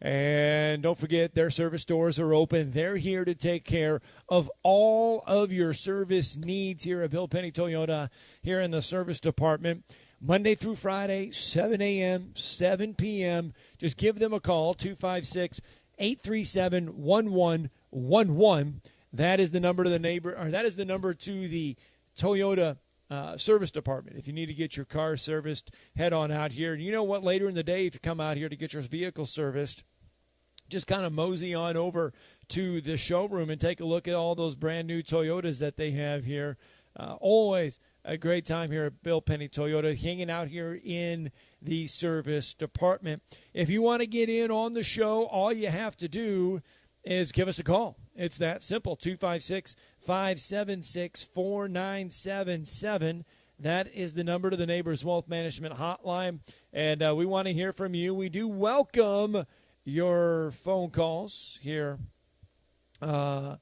And don't forget, their service doors are open. They're here to take care of all of your service needs here at Bill Penny Toyota here in the service department. Monday through Friday, 7 a.m., 7 p.m. Just give them a call, 256-837-1111. That is the number to the neighbor, or that is the number to the Toyota service department. If you need to get your car serviced, head on out here. And you know what? Later in the day, if you come out here to get your vehicle serviced, just kind of mosey on over to the showroom and take a look at all those brand new Toyotas that they have here. Always a great time here at Bill Penny Toyota, hanging out here in the service department. If you want to get in on the show, all you have to do is give us a call. It's that simple, 256-576-4977. That is the number to the Neighbors Wealth Management Hotline, and we want to hear from you. We do welcome your phone calls here on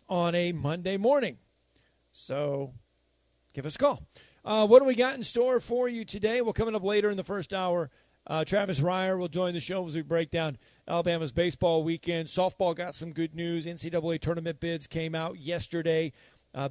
a Monday morning. So give us a call. What do we got in store for you today? Well, coming up later in the first hour, Travis Reier will join the show as we break down Alabama's baseball weekend. Softball got some good news. NCAA tournament bids came out yesterday.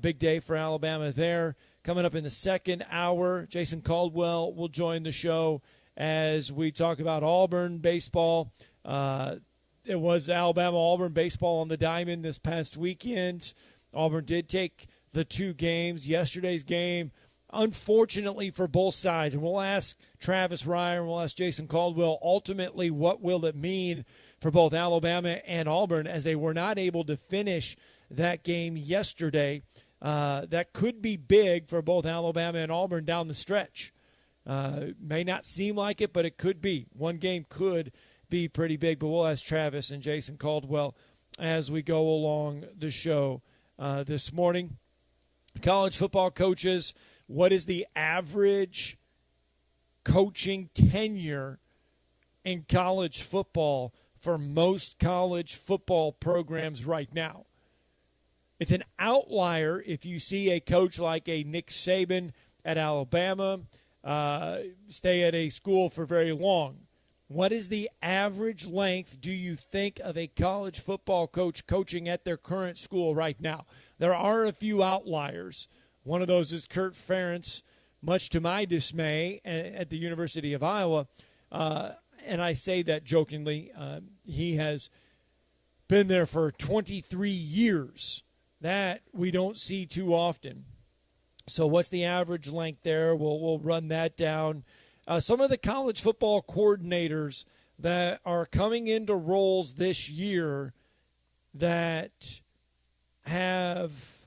Big day for Alabama there. Coming up in the second hour, Jason Caldwell will join the show as we talk about Auburn baseball. It was Alabama-Auburn baseball on the diamond this past weekend. Auburn did take the two games. Yesterday's game, unfortunately for both sides, and we'll ask Travis Reier and we'll ask Jason Caldwell, ultimately what will it mean for both Alabama and Auburn as they were not able to finish that game yesterday. That could be big for both Alabama and Auburn down the stretch. May not seem like it, but it could be. One game could be pretty big, but we'll ask Travis and Jason Caldwell as we go along the show this morning. College football coaches, what is the average coaching tenure in college football for most college football programs right now? It's an outlier if you see a coach like a Nick Saban at Alabama stay at a school for very long. What is the average length, do you think, of a college football coach coaching at their current school right now? There are a few outliers. One of those is Kurt Ferentz, much to my dismay, at the University of Iowa. And I say that jokingly. He has been there for 23 years. That we don't see too often. So what's the average length there? We'll run that down. Some of the college football coordinators that are coming into roles this year that have,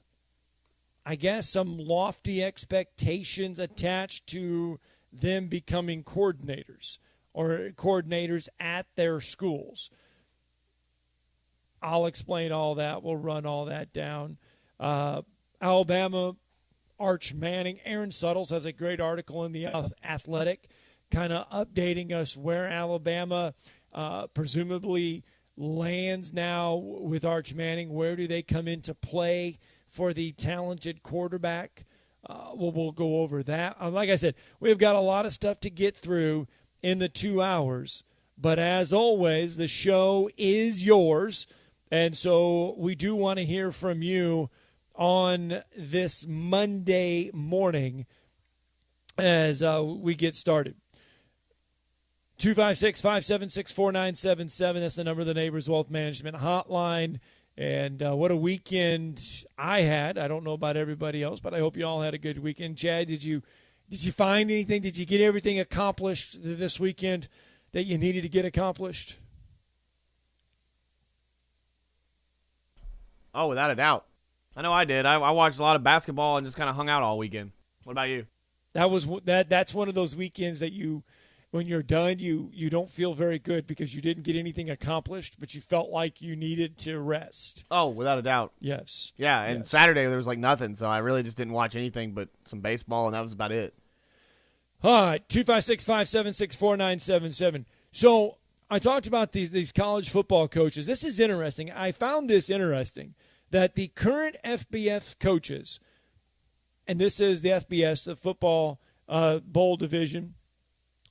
I guess, some lofty expectations attached to them becoming coordinators or coordinators at their schools. I'll explain all that. We'll run all that down. Alabama, Arch Manning. Aaron Suttles has a great article in the Athletic kind of updating us where Alabama presumably lands now with Arch Manning. Where do they come into play for the talented quarterback? We'll go over that. Like I said, we've got a lot of stuff to get through in the 2 hours. But as always, the show is yours. And so we do want to hear from you on this Monday morning as we get started. 256-576-4977. That's the number of the Neighbors Wealth Management Hotline. And what a weekend I had. I don't know about everybody else, but I hope you all had a good weekend. Chad, did you find anything? Did you get everything accomplished this weekend that you needed to get accomplished? Oh, without a doubt. I know I did. I watched a lot of basketball and just kind of hung out all weekend. What about you? That's one of those weekends that when you're done, you don't feel very good because you didn't get anything accomplished, but you felt like you needed to rest. Oh, without a doubt. Yes. Yeah, and yes. Saturday there was like nothing, so I really just didn't watch anything but some baseball, and that was about it. All right, 256-576-4977. So I talked about these college football coaches. This is interesting. I found this interesting that the current FBS coaches, and this is the FBS, the football bowl division,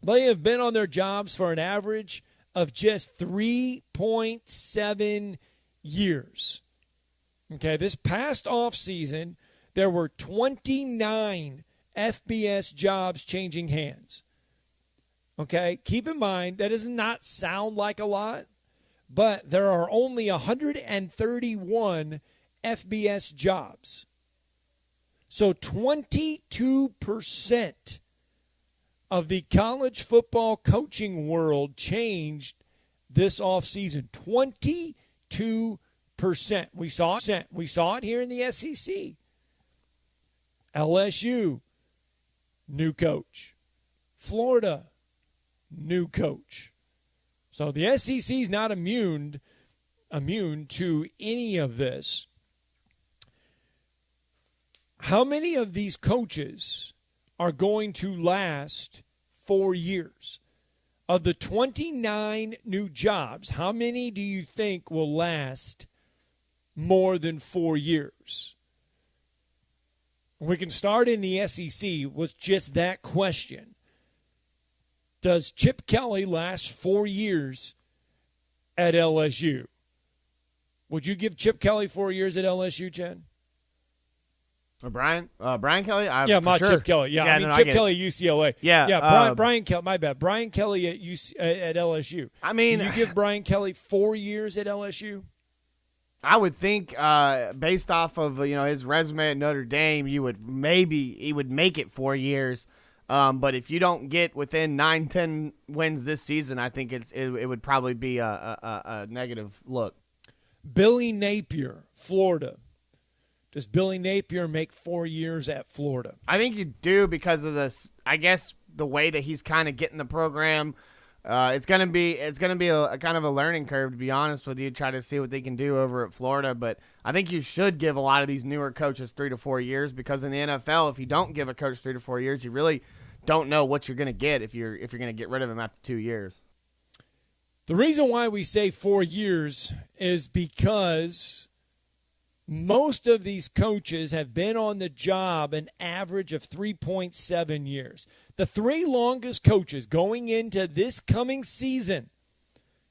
they have been on their jobs for an average of just 3.7 years. Okay, this past offseason, there were 29 FBS jobs changing hands. Okay, keep in mind, that does not sound like a lot, but there are only 131 FBS jobs. So 22% of the college football coaching world changed this offseason. 22%. We saw it here in the SEC. LSU, new coach. Florida, new coach. So the SEC is not immune to any of this. How many of these coaches are going to last 4 years? Of the 29 new jobs, how many do you think will last more than 4 years? We can start in the SEC with just that question. Does Chip Kelly last 4 years at LSU? Would you give Chip Kelly 4 years at LSU, Chad? Brian Kelly? Chip Kelly. Yeah, I mean, Chip Kelly, UCLA. Brian Kelly. My bad. Brian Kelly at LSU. I mean, do you give Brian Kelly 4 years at LSU? I would think, based off of his resume at Notre Dame, he would make it 4 years. But if you don't get within 9-10 wins this season, I think it would probably be a negative look. Billy Napier, Florida. Does Billy Napier make 4 years at Florida? I think you do because of this. I guess the way that he's kind of getting the program, it's gonna be a kind of a learning curve, to be honest with you. Try to see what they can do over at Florida, but I think you should give a lot of these newer coaches 3 to 4 years, because in the NFL, if you don't give a coach 3 to 4 years, you really don't know what you're gonna get if you're gonna get rid of him after 2 years. The reason why we say 4 years is because most of these coaches have been on the job an average of 3.7 years. The 3 longest coaches going into this coming season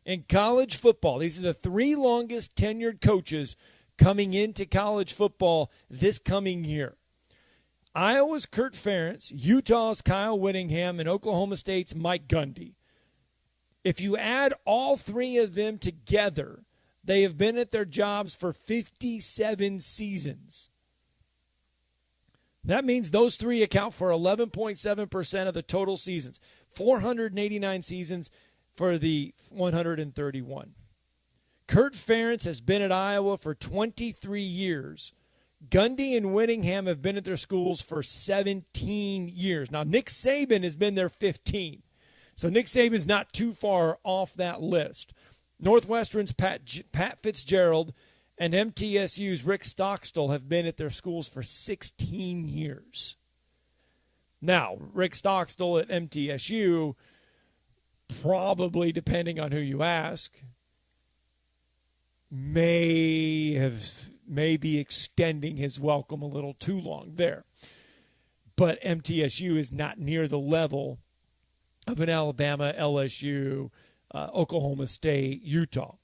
in college football, these are the 3 longest tenured coaches coming into college football this coming year. Iowa's Kurt Ferentz, Utah's Kyle Whittingham, and Oklahoma State's Mike Gundy. If you add all 3 of them together, they have been at their jobs for 57 seasons. That means those 3 account for 11.7% of the total seasons. 489 seasons for the 131. Kurt Ferentz has been at Iowa for 23 years. Gundy and Whittingham have been at their schools for 17 years. Now, Nick Saban has been there 15. So Nick Saban's not too far off that list. Northwestern's Pat Fitzgerald and MTSU's Rick Stockstill have been at their schools for 16 years. Now, Rick Stockstill at MTSU, probably, depending on who you ask, may be extending his welcome a little too long there. But MTSU is not near the level of an Alabama, LSU, Oklahoma State, Utah.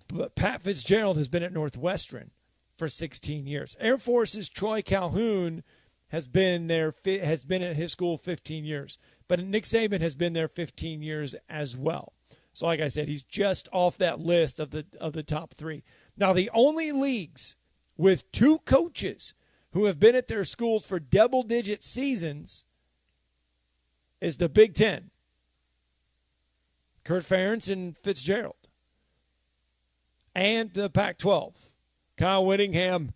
But Pat Fitzgerald has been at Northwestern for 16 years. Air Force's Troy Calhoun has been at his school 15 years. But Nick Saban has been there 15 years as well. So like I said, he's just off that list of the top 3. Now, the only leagues with 2 coaches who have been at their schools for double-digit seasons is the Big Ten. Kurt Ferentz and Fitzgerald. And the Pac-12. Kyle Whittingham.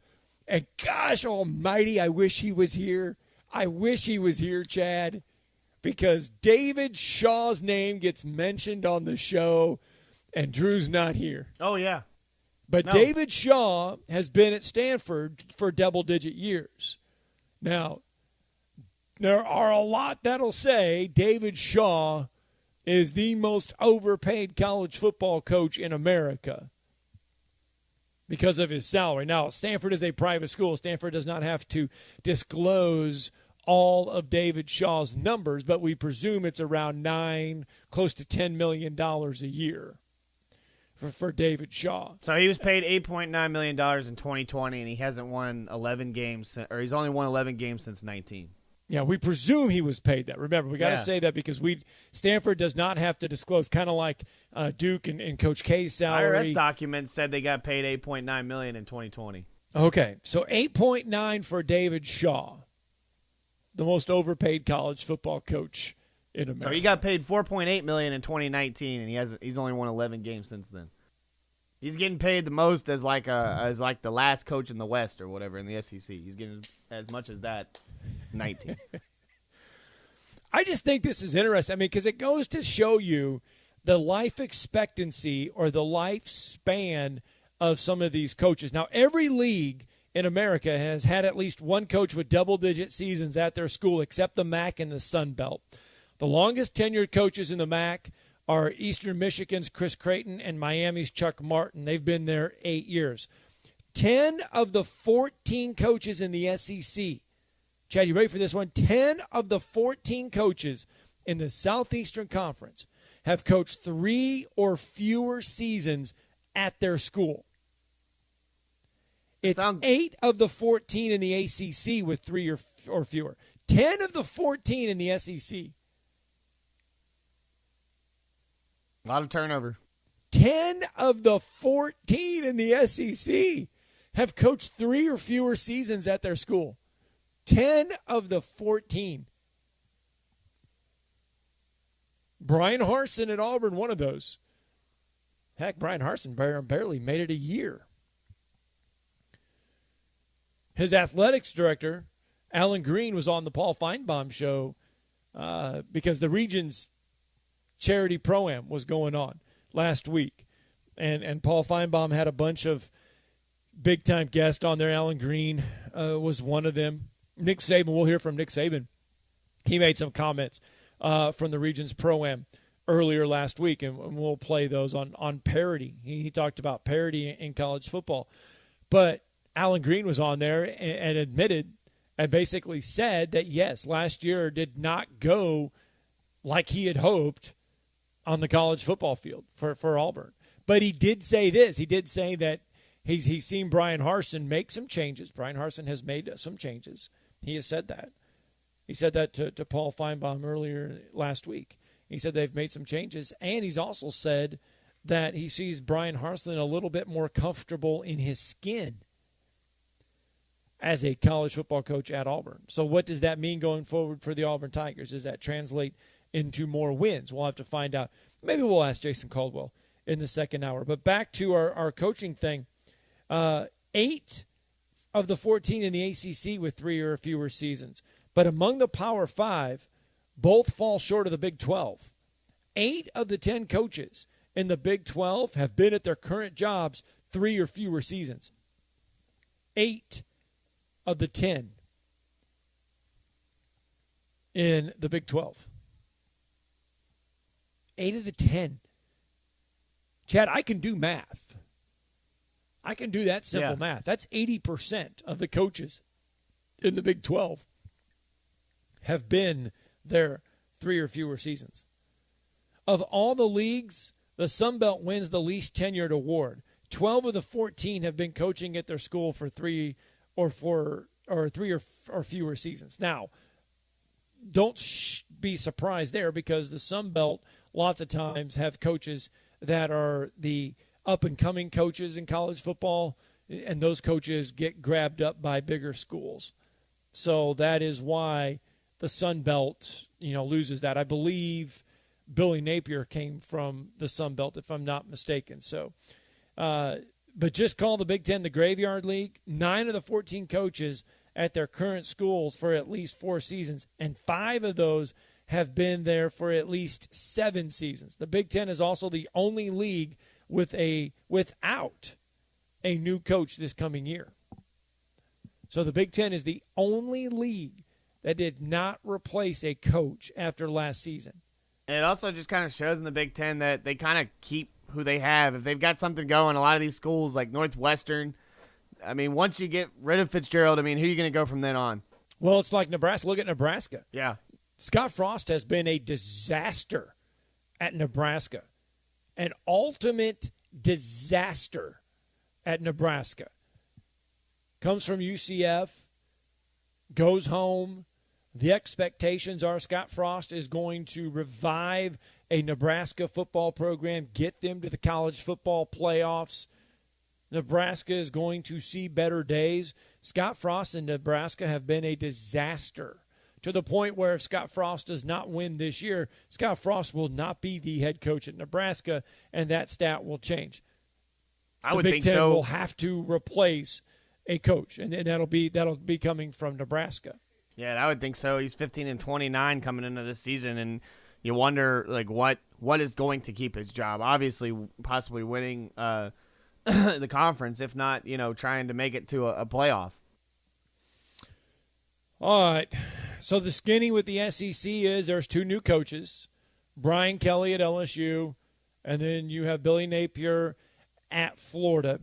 And gosh almighty, I wish he was here. I wish he was here, Chad, because David Shaw's name gets mentioned on the show, and Drew's not here. Oh, yeah. But no. David Shaw has been at Stanford for double-digit years. Now, there are a lot that'll say David Shaw is the most overpaid college football coach in America because of his salary. Now, Stanford is a private school. Stanford does not have to disclose all of David Shaw's numbers, but we presume it's around close to $10 million a year for David Shaw. So he was paid $8.9 million in 2020, and he hasn't won 11 games, or he's only won 11 games since 19. Yeah, we presume he was paid that. Remember, we got to say that because Stanford does not have to disclose, kind of like Duke and Coach K's salary. IRS documents said they got paid $8.9 million in 2020. Okay, so 8.9 for David Shaw, the most overpaid college football coach in America. So he got paid $4.8 million in 2019, and he's only won 11 games since then. He's getting paid the most as like the last coach in the West or whatever in the SEC. He's getting as much as that. 19. I just think this is interesting. I mean, because it goes to show you the life expectancy or the lifespan of some of these coaches. Now, every league in America has had at least one coach with double-digit seasons at their school, except the MAC and the Sun Belt. The longest tenured coaches in the MAC are Eastern Michigan's Chris Creighton and Miami's Chuck Martin. They've been there 8 years. 10 of the 14 coaches in the SEC, Chad, you ready for this one? 10 of the 14 coaches in the Southeastern Conference have coached 3 or fewer seasons at their school. It's 8 of the 14 in the ACC with 3 or fewer. 10 of the 14 in the SEC. A lot of turnover. 10 of the 14 in the SEC have coached 3 or fewer seasons at their school. 10 of the 14. Brian Harsin at Auburn, one of those. Heck, Brian Harsin barely made it a year. His athletics director, Alan Green, was on the Paul Feinbaum show because the region's charity pro-am was going on last week. And Paul Feinbaum had a bunch of big-time guests on there. Alan Green was one of them. Nick Saban, we'll hear from Nick Saban. He made some comments from the region's pro-am earlier last week, and we'll play those on parity. He talked about parity in college football. But Alan Green was on there and admitted and basically said that, yes, last year did not go like he had hoped on the college football field for Auburn. But he did say this. He did say that he's seen Brian Harsin make some changes. Brian Harsin has made some changes. He has said that. He said that to Paul Feinbaum earlier last week. He said they've made some changes. And he's also said that he sees Brian Harsin a little bit more comfortable in his skin as a college football coach at Auburn. So what does that mean going forward for the Auburn Tigers? Does that translate into more wins? We'll have to find out. Maybe we'll ask Jason Caldwell in the second hour. But back to our coaching thing. 8 of the 14 in the ACC with 3 or fewer seasons. But among the Power 5, both fall short of the Big 12. 8 of the 10 coaches in the Big 12 have been at their current jobs 3 or fewer seasons. 8 of the 10 in the Big 12. 8 of the 10. Chad, I can do math. I can do that simple math. That's 80% of the coaches in the Big 12 have been there 3 or fewer seasons. Of all the leagues, the Sun Belt wins the least tenured award. 12 of the 14 have been coaching at their school for 3 or fewer seasons. Now, don't be surprised there because the Sun Belt lots of times have coaches that are the up-and-coming coaches in college football, and those coaches get grabbed up by bigger schools. So that is why the Sun Belt, loses that. I believe Billy Napier came from the Sun Belt, if I'm not mistaken. So, but just call the Big Ten the Graveyard League. 9 of the 14 coaches at their current schools for at least 4 seasons, and 5 of those have been there for at least 7 seasons. The Big Ten is also the only league without a new coach this coming year. So the Big Ten is the only league that did not replace a coach after last season. And it also just kind of shows in the Big Ten that they kind of keep who they have. If they've got something going, a lot of these schools like Northwestern, I mean, once you get rid of Fitzgerald, I mean, who are you going to go from then on? Well, it's like Nebraska. Look at Nebraska. Yeah. Scott Frost has been a disaster at Nebraska, an ultimate disaster at Nebraska. Comes from UCF, goes home. The expectations are Scott Frost is going to revive a Nebraska football program, get them to the college football playoffs. Nebraska is going to see better days. Scott Frost and Nebraska have been a disaster to the point where if Scott Frost does not win this year, Scott Frost will not be the head coach at Nebraska, and that stat will change. I would the Big think Ten so. will have to replace a coach, and that'll be coming from Nebraska. Yeah, I would think so. He's 15-29 coming into this season, and you wonder like what is going to keep his job. Obviously, possibly winning the conference, if not, trying to make it to a playoff. All right. So the skinny with the SEC is there's two new coaches, Brian Kelly at LSU, and then you have Billy Napier at Florida.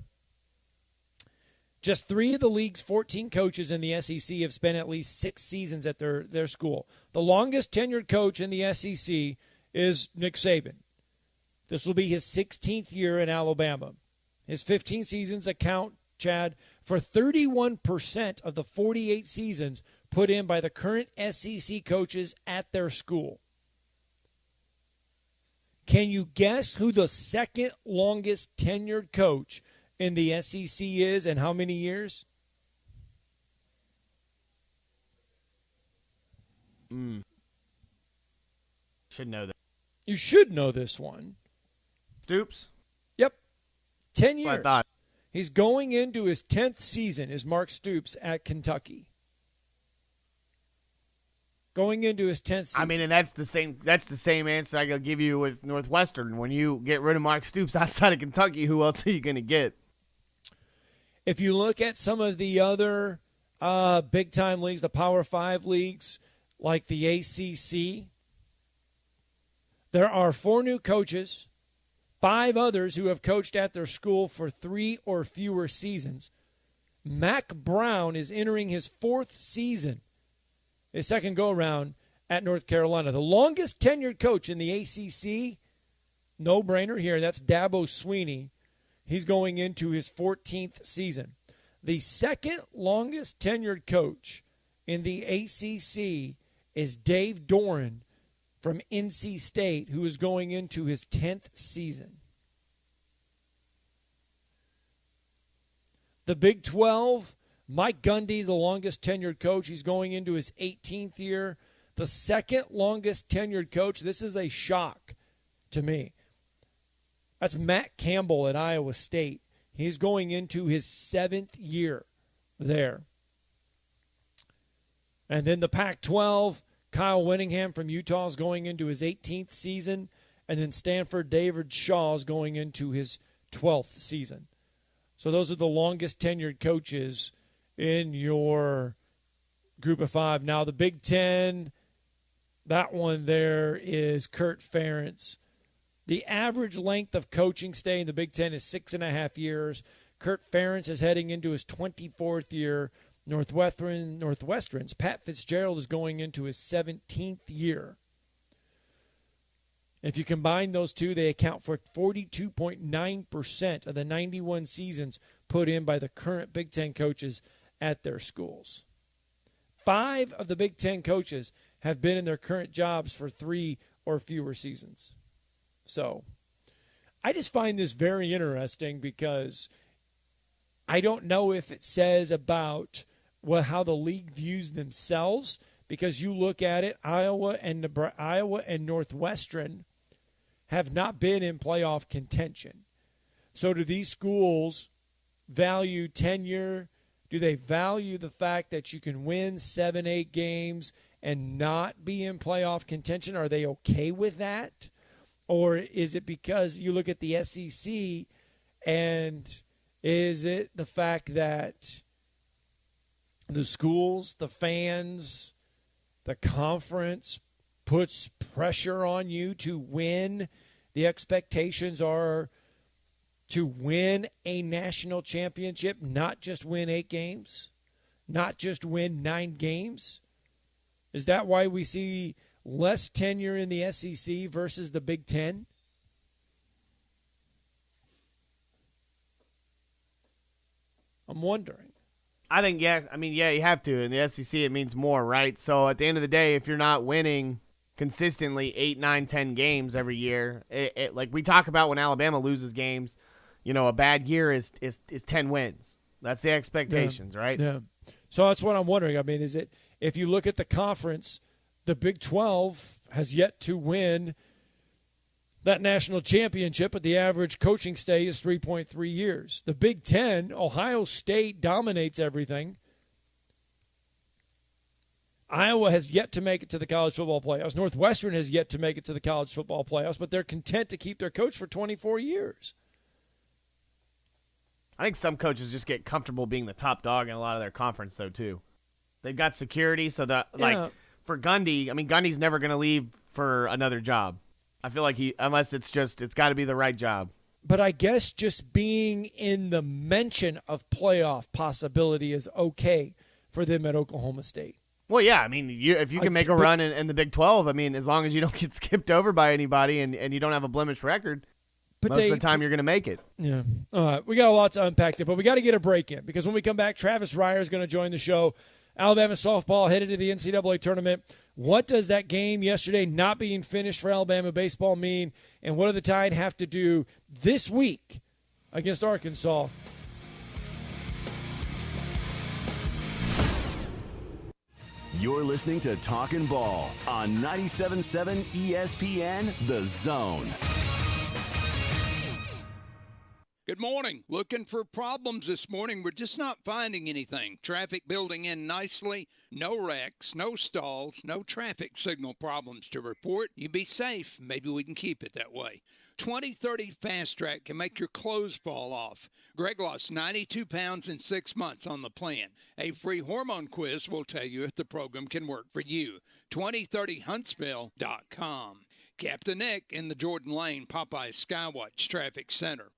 Just 3 of the league's 14 coaches in the SEC have spent at least 6 seasons at their school. The longest tenured coach in the SEC is Nick Saban. This will be his 16th year in Alabama. His 15 seasons account, Chad, for 31% of the 48 seasons put in by the current SEC coaches at their school. Can you guess who the second longest tenured coach in the SEC is and how many years? Should know that. You should know this one. Stoops? Yep. 10 years. I thought. He's going into his 10th season is Mark Stoops at Kentucky. Going into his 10th season. I mean, and that's the same answer I could give you with Northwestern. When you get rid of Mark Stoops outside of Kentucky, who else are you going to get? If you look at some of the other big-time leagues, the Power 5 leagues, like the ACC, there are 4 new coaches, 5 others who have coached at their school for 3 or fewer seasons. Mac Brown is entering his 4th season, his second go-around at North Carolina. The longest tenured coach in the ACC, no-brainer here, that's Dabo Swinney. He's going into his 14th season. The second longest tenured coach in the ACC is Dave Doran from NC State, who is going into his 10th season. The Big 12, Mike Gundy, the longest tenured coach. He's going into his 18th year. The second longest tenured coach, this is a shock to me. That's Matt Campbell at Iowa State. He's going into his 7th year there. And then the Pac-12, Kyle Whittingham from Utah is going into his 18th season. And then Stanford David Shaw is going into his 12th season. So those are the longest tenured coaches in your group of 5. Now the Big Ten, that one there is Kurt Ferentz. The average length of coaching stay in the Big Ten is 6.5 years. Kurt Ferentz is heading into his 24th year. Northwestern's Pat Fitzgerald is going into his 17th year. If you combine those two, they account for 42.9% of the 91 seasons put in by the current Big Ten coaches at their schools. 5 of the Big Ten coaches have been in their current jobs for 3 or fewer seasons. So I just find this very interesting because I don't know if it says about how the league views themselves, because you look at it, Iowa and Northwestern have not been in playoff contention. So do these schools value tenure? Do they value the fact that you can win 7-8 games and not be in playoff contention? Are they okay with that? Or is it because you look at the SEC and is it the fact that the schools, the fans, the conference puts pressure on you to win? The expectations are to win a national championship, not just win 8 games. not just win 9 games? Is that why we see less tenure in the SEC versus the Big Ten? I'm wondering. I think, yeah, you have to. In the SEC, it means more, right? So at the end of the day, if you're not winning consistently 8, 9, 10 games every year, like we talk about when Alabama loses games, a bad year is 10 wins. That's the expectations, right? Yeah. So that's what I'm wondering. I mean, is it, if you look at the conference, the Big 12 has yet to win that national championship, but the average coaching stay is 3.3 years. The Big Ten, Ohio State dominates everything. Iowa has yet to make it to the college football playoffs. Northwestern has yet to make it to the college football playoffs, but they're content to keep their coach for 24 years. I think some coaches just get comfortable being the top dog in a lot of their conference, though, too. They've got security, so that, like, for Gundy, Gundy's never going to leave for another job. I feel like unless it's got to be the right job. But I guess just being in the mention of playoff possibility is okay for them at Oklahoma State. Well, yeah, if you can make a run in the Big 12, as long as you don't get skipped over by anybody and you don't have a blemished record, most of the time you're going to make it. Yeah. All right, we got a lot to unpack there, but we got to get a break in because when we come back, Travis Reier is going to join the show. Alabama softball headed to the NCAA tournament. What does that game yesterday not being finished for Alabama baseball mean, and what do the Tide have to do this week against Arkansas? You're listening to Talkin Ball on 97.7 ESPN, The Zone. Good morning. Looking for problems this morning. We're just not finding anything. Traffic building in nicely. No wrecks, no stalls, no traffic signal problems to report. You be safe. Maybe we can keep it that way. 2030 Fast Track can make your clothes fall off. Greg lost 92 pounds in 6 months on the plan. A free hormone quiz will tell you if the program can work for you. 2030huntsville.com. Captain Nick in the Jordan Lane Popeye Skywatch Traffic Center.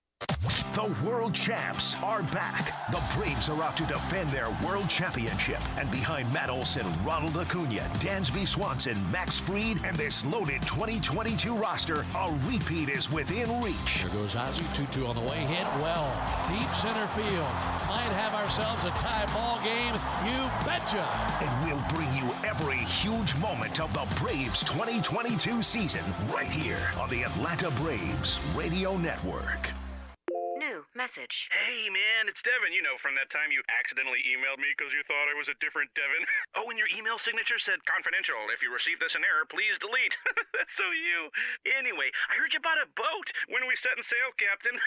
The world champs are back. The Braves are out to defend their world championship. And behind Matt Olson, Ronald Acuna, Dansby Swanson, Max Fried, and this loaded 2022 roster, a repeat is within reach. There goes Ozzie, 2-2 on the way, hit well. Deep center field. Might have ourselves a tie ball game. You betcha. And we'll bring you every huge moment of the Braves 2022 season right here on the Atlanta Braves Radio Network. New message. Hey, man, it's Devin. From that time you accidentally emailed me because you thought I was a different Devin. Oh, and your email signature said confidential. If you received this in error, please delete. That's so you. Anyway, I heard you bought a boat. When are we setting sail, Captain?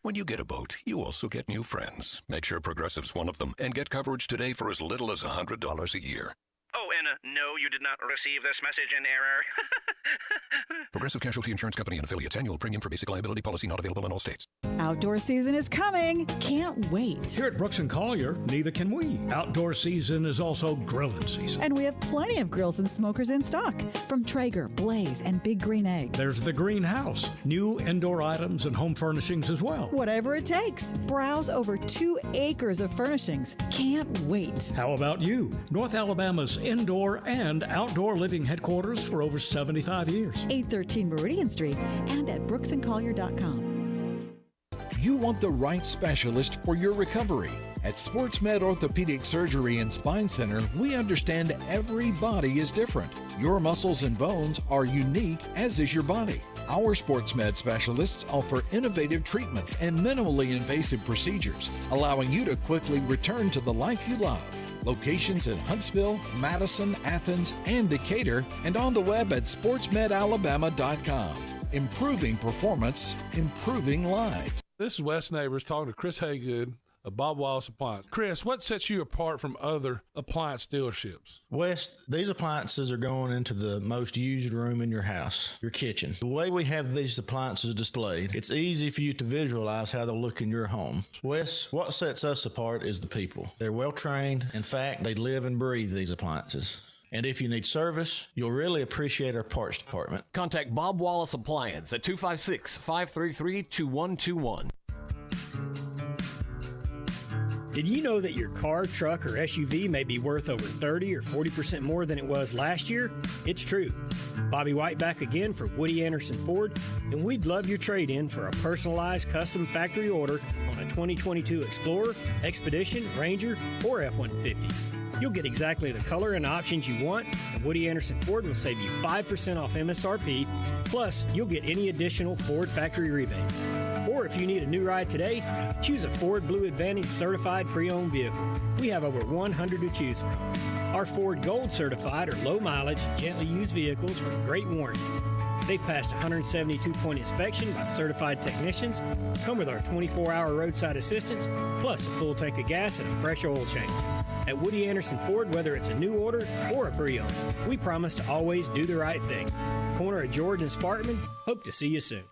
When you get a boat, you also get new friends. Make sure Progressive's one of them and get coverage today for as little as $100 a year. Oh, and no, you did not receive this message in error. Progressive Casualty Insurance Company and affiliates. Annual premium for basic liability policy not available in all states. Outdoor season is coming. Can't wait. Here at Brooks & Collier, neither can we. Outdoor season is also grilling season. And we have plenty of grills and smokers in stock. From Traeger, Blaze, and Big Green Egg. There's the greenhouse. New indoor items and home furnishings as well. Whatever it takes. Browse over 2 acres of furnishings. Can't wait. How about you? North Alabama's indoor and outdoor living headquarters for over 75 years. 813 Meridian Street and at brooksandcollier.com. You want the right specialist for your recovery. At SportsMed Orthopedic Surgery and Spine Center, we understand every body is different. Your muscles and bones are unique, as is your body. Our SportsMed specialists offer innovative treatments and minimally invasive procedures, allowing you to quickly return to the life you love. Locations in Huntsville, Madison, Athens, and Decatur, and on the web at sportsmedalabama.com. Improving performance, improving lives. This is Wes Neighbors talking to Chris Haygood of Bob Wallace Appliance. Chris, what sets you apart from other appliance dealerships? Wes, these appliances are going into the most used room in your house, your kitchen. The way we have these appliances displayed, it's easy for you to visualize how they'll look in your home. Wes, what sets us apart is the people. They're well trained. In fact, they live and breathe these appliances. And if you need service, you'll really appreciate our parts department. Contact Bob Wallace Appliance at 256-533-2121. Did you know that your car, truck, or SUV may be worth over 30 or 40% more than it was last year? It's true. Bobby White back again for Woody Anderson Ford, and we'd love your trade-in for a personalized custom factory order on a 2022 Explorer, Expedition, Ranger, or F-150. You'll get exactly the color and options you want, and Woody Anderson Ford will save you 5% off MSRP, plus you'll get any additional Ford factory rebates. Or if you need a new ride today, choose a Ford Blue Advantage certified pre-owned vehicle. We have over 100 to choose from. Our Ford Gold certified or low mileage, gently used vehicles with great warranties. They've passed 172-point inspection by certified technicians, come with our 24-hour roadside assistance, plus a full tank of gas and a fresh oil change. At Woody Anderson Ford, whether it's a new order or a pre-owned, we promise to always do the right thing. Corner of George and Sparkman, hope to see you soon.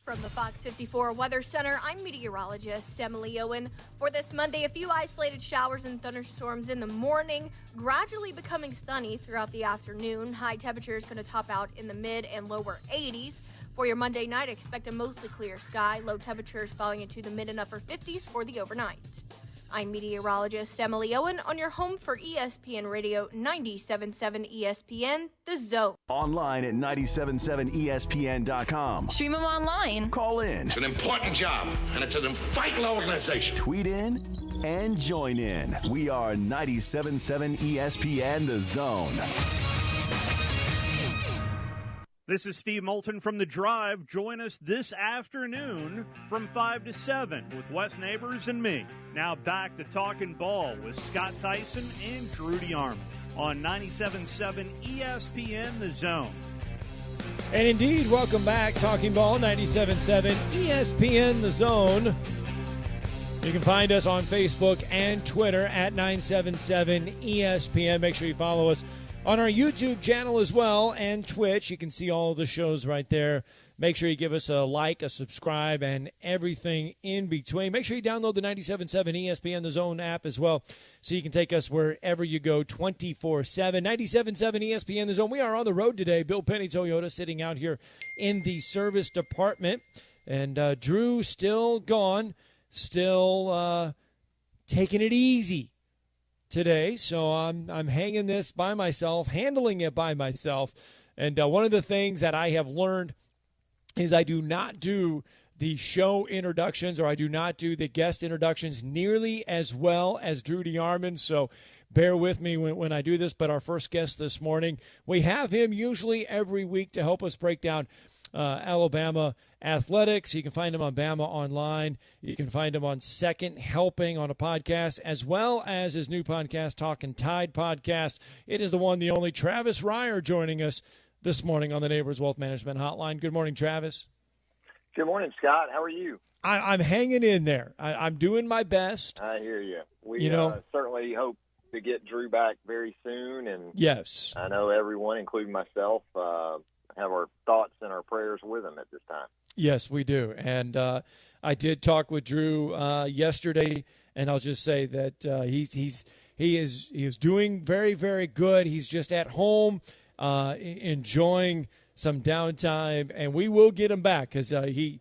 From the Fox 54 Weather Center, I'm meteorologist Emily Owen. For this Monday, a few isolated showers and thunderstorms in the morning, gradually becoming sunny throughout the afternoon. High temperatures going to top out in the mid and lower 80s. For your Monday night, expect a mostly clear sky. Low temperatures falling into the mid and upper 50s for the overnight. I'm meteorologist Emily Owen on your home for ESPN Radio 97.7 ESPN, The Zone. Online at 977ESPN.com. Stream them online. Call in. It's an important job, and it's an vital organization. Tweet in and join in. We are 97.7 ESPN, The Zone. This is Steve Moulton from The Drive. Join us this afternoon from 5 to 7 with Wes Neighbors and me. Now back to Talkin Ball with Scott Theisen and Drew DeArmond on 97.7 ESPN The Zone. And indeed, welcome back. Talking Ball, 97.7 ESPN The Zone. You can find us on Facebook and Twitter at 977 ESPN. Make sure you follow us on our YouTube channel as well and Twitch. You can see all of the shows right there. Make sure you give us a like, a subscribe, and everything in between. Make sure you download the 97.7 ESPN The Zone app as well so you can take us wherever you go 24/7. 97.7 ESPN The Zone. We are on the road today. Bill Penny Toyota sitting out here in the service department. And Drew still gone, still taking it easy today, so I'm hanging this by myself, handling it by myself. And one of the things that I have learned is I do not do the show introductions, or I do not do the guest introductions nearly as well as Drew DeArmond, so bear with me when I do this. But our first guest this morning, we have him usually every week to help us break down Alabama athletics. You can find him on Bama Online. You can find him on Second Helping on a podcast, as well as his new podcast, Talkin Tide podcast. It is the one, the only Travis Reier joining us this morning on the Neighbors Wealth Management Hotline. Good morning, Travis. Good morning, Scott. How are you? I'm hanging in there. I'm doing my best. I hear you. We certainly hope to get Drew back very soon. And yes, I know everyone, including myself, have our thoughts and our prayers with him at this time. Yes, we do. And I did talk with Drew yesterday, and I'll just say that he is doing very, very good. He's just at home enjoying some downtime, and we will get him back because I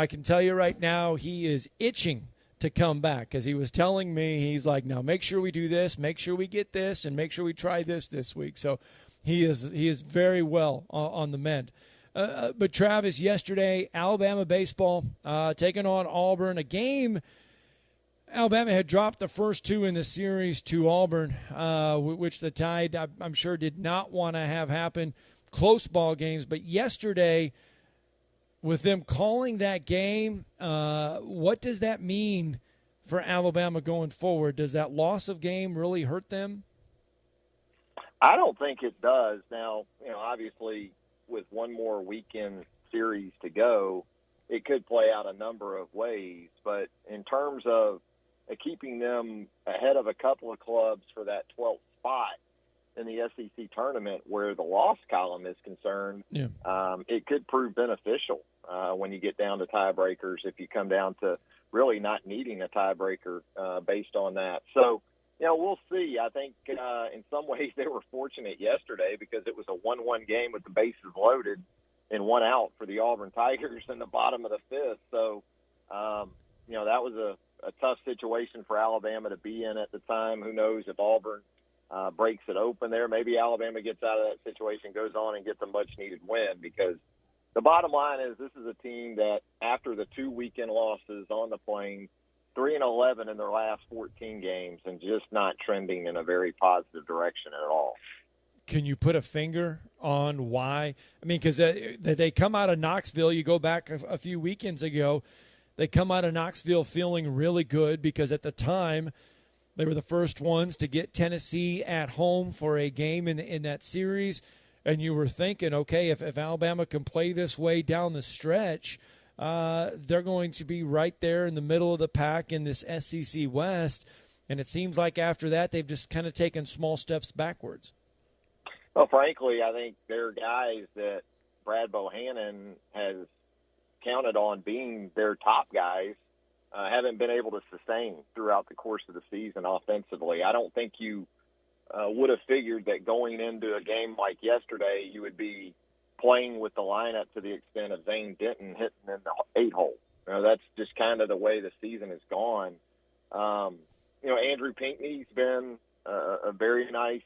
can tell you right now, he is itching to come back because he was telling me, he's like, now make sure we do this, make sure we get this, and make sure we try this week. So he is very well on the mend. But Travis, yesterday, Alabama baseball taking on Auburn, a game Alabama had dropped the first two in the series to Auburn, which the Tide, I'm sure, did not want to have happen. Close ball games. But yesterday, with them calling that game, what does that mean for Alabama going forward? Does that loss of game really hurt them? I don't think it does. Now, obviously, with one more weekend series to go, it could play out a number of ways. But in terms of keeping them ahead of a couple of clubs for that 12th spot in the SEC tournament where the loss column is concerned, it could prove beneficial when you get down to tiebreakers, if you come down to really not needing a tiebreaker based on that. So, we'll see. I think in some ways they were fortunate yesterday because it was a 1-1 game with the bases loaded and one out for the Auburn Tigers in the bottom of the fifth. So, that was a tough situation for Alabama to be in at the time. Who knows if Auburn breaks it open there. Maybe Alabama gets out of that situation, goes on and gets a much-needed win, because the bottom line is this is a team that, after the 2 weekend losses on the Plains, 3-11 in their last 14 games, and just not trending in a very positive direction at all. Can you put a finger on why? I mean, because they come out of Knoxville. You go back a few weekends ago, they come out of Knoxville feeling really good because at the time they were the first ones to get Tennessee at home for a game in that series. And you were thinking, okay, if Alabama can play this way down the stretch, they're going to be right there in the middle of the pack in this SEC West. And it seems like after that, they've just kind of taken small steps backwards. Well, frankly, I think they're guys that Brad Bohannon has counted on being their top guys, haven't been able to sustain throughout the course of the season offensively. I don't think you would have figured that going into a game like yesterday, you would be playing with the lineup to the extent of Zane Denton hitting in the 8-hole. That's just kind of the way the season has gone. Andrew Pinckney's been a very nice,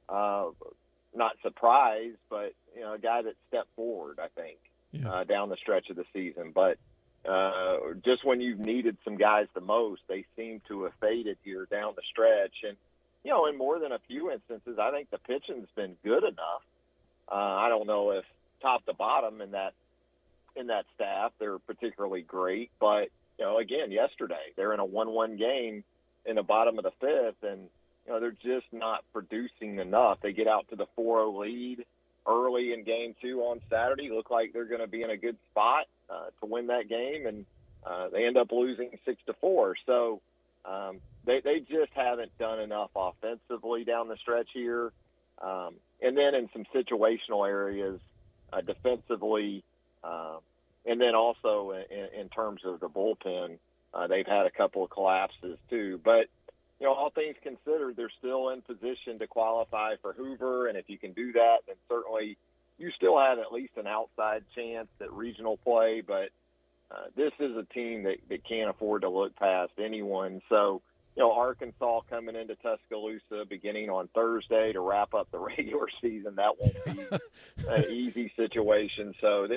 not surprise, but a guy that stepped forward, I think, down the stretch of the season. But just when you've needed some guys the most, they seem to have faded here down the stretch. And in more than a few instances, I think the pitching's been good enough. I don't know if top to bottom in that staff they're particularly great, but again, yesterday they're in a 1-1 game in the bottom of the fifth, and they're just not producing enough. They get out to the 4-0 lead early in game 2 on Saturday. Look like they're going to be in a good spot to win that game, and they end up losing 6-4. So they just haven't done enough offensively down the stretch here. And then in some situational areas defensively, and then also in terms of the bullpen, they've had a couple of collapses too. But, all things considered, they're still in position to qualify for Hoover, and if you can do that, then certainly you still have at least an outside chance at regional play. But this is a team that can't afford to look past anyone. So, Arkansas coming into Tuscaloosa beginning on Thursday to wrap up the regular season, that won't be an easy situation. So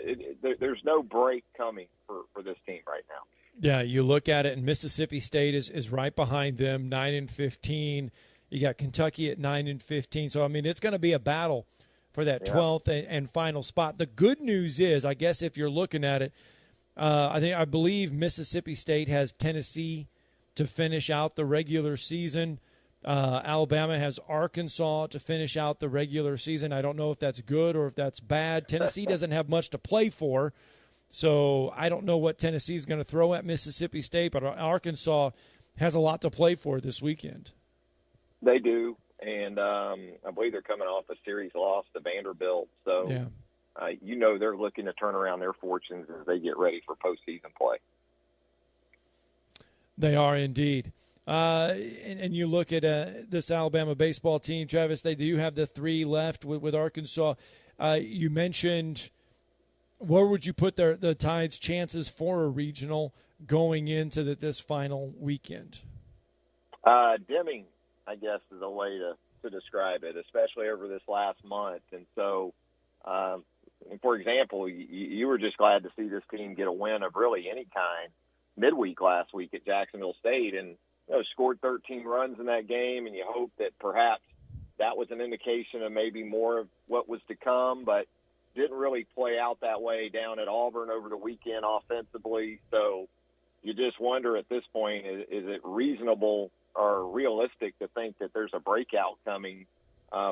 there's no break coming for this team right now. Yeah, you look at it, and Mississippi State is right behind them, 9-15. You got Kentucky at 9-15. So, I mean, it's going to be a battle for that 12th and final spot. The good news is, I guess if you're looking at it, I believe Mississippi State has Tennessee to finish out the regular season. Alabama has Arkansas to finish out the regular season. I don't know if that's good or if that's bad. Tennessee doesn't have much to play for, so I don't know what Tennessee is going to throw at Mississippi State, but Arkansas has a lot to play for this weekend. They do, and I believe they're coming off a series loss to Vanderbilt. So, they're looking to turn around their fortunes as they get ready for postseason play. They are indeed. And you look at this Alabama baseball team, Travis, they do have the 3 left with Arkansas. You mentioned, where would you put the Tide's chances for a regional going into this final weekend? Dimming, I guess, is a way to describe it, especially over this last month. And so, for example, you were just glad to see this team get a win of really any kind midweek last week at Jacksonville State, and scored 13 runs in that game, and you hope that perhaps that was an indication of maybe more of what was to come, but didn't really play out that way down at Auburn over the weekend offensively. So you just wonder at this point, is it reasonable or realistic to think that there's a breakout coming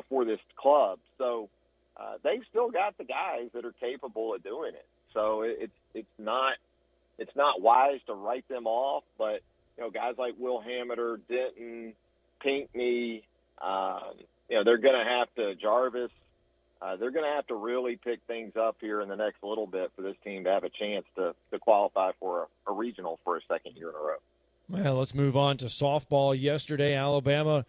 for this club? So they've still got the guys that are capable of doing it. So it's not wise to write them off, but guys like Will Hammeter, Denton, Pinckney, they're going to have to, Jarvis, they're going to have to really pick things up here in the next little bit for this team to have a chance to qualify for a regional for a second year in a row. Well, let's move on to softball. Yesterday, Alabama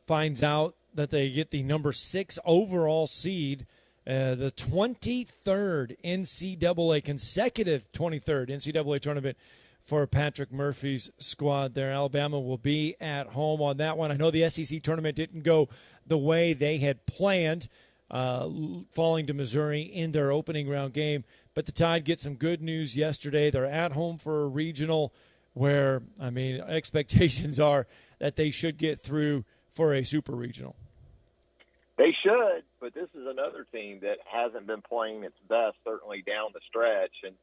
finds out that they get the number 6 overall seed, the 23rd NCAA, consecutive 23rd NCAA tournament for Patrick Murphy's squad there. Alabama will be at home on that one. I know the SEC tournament didn't go the way they had planned, falling to Missouri in their opening round game. But the Tide get some good news yesterday. They're at home for a regional where, I mean, expectations are that they should get through for a super regional. They should, but this is another team that hasn't been playing its best, certainly down the stretch. And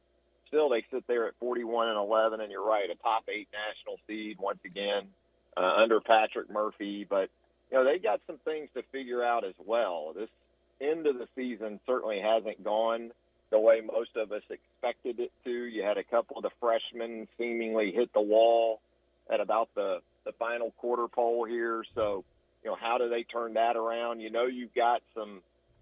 still they sit there at 41-11, and you're right, a top 8 national seed once again under Patrick Murphy. But, you know, they got some things to figure out as well. This end of the season certainly hasn't gone the way most of us expected it to. You had a couple of the freshmen seemingly hit the wall at about the final quarter pole here. So, you know, how do they turn that around? You know, you've got some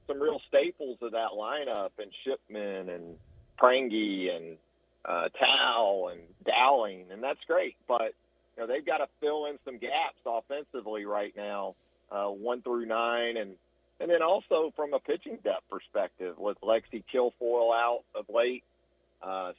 real staples of that lineup, and Shipman and Prangy and Tao and Dowling, and that's great. But, you know, they've got to fill in some gaps offensively right now, 1 through 9, and then also from a pitching depth perspective with Lexi Kilfoyle out of late,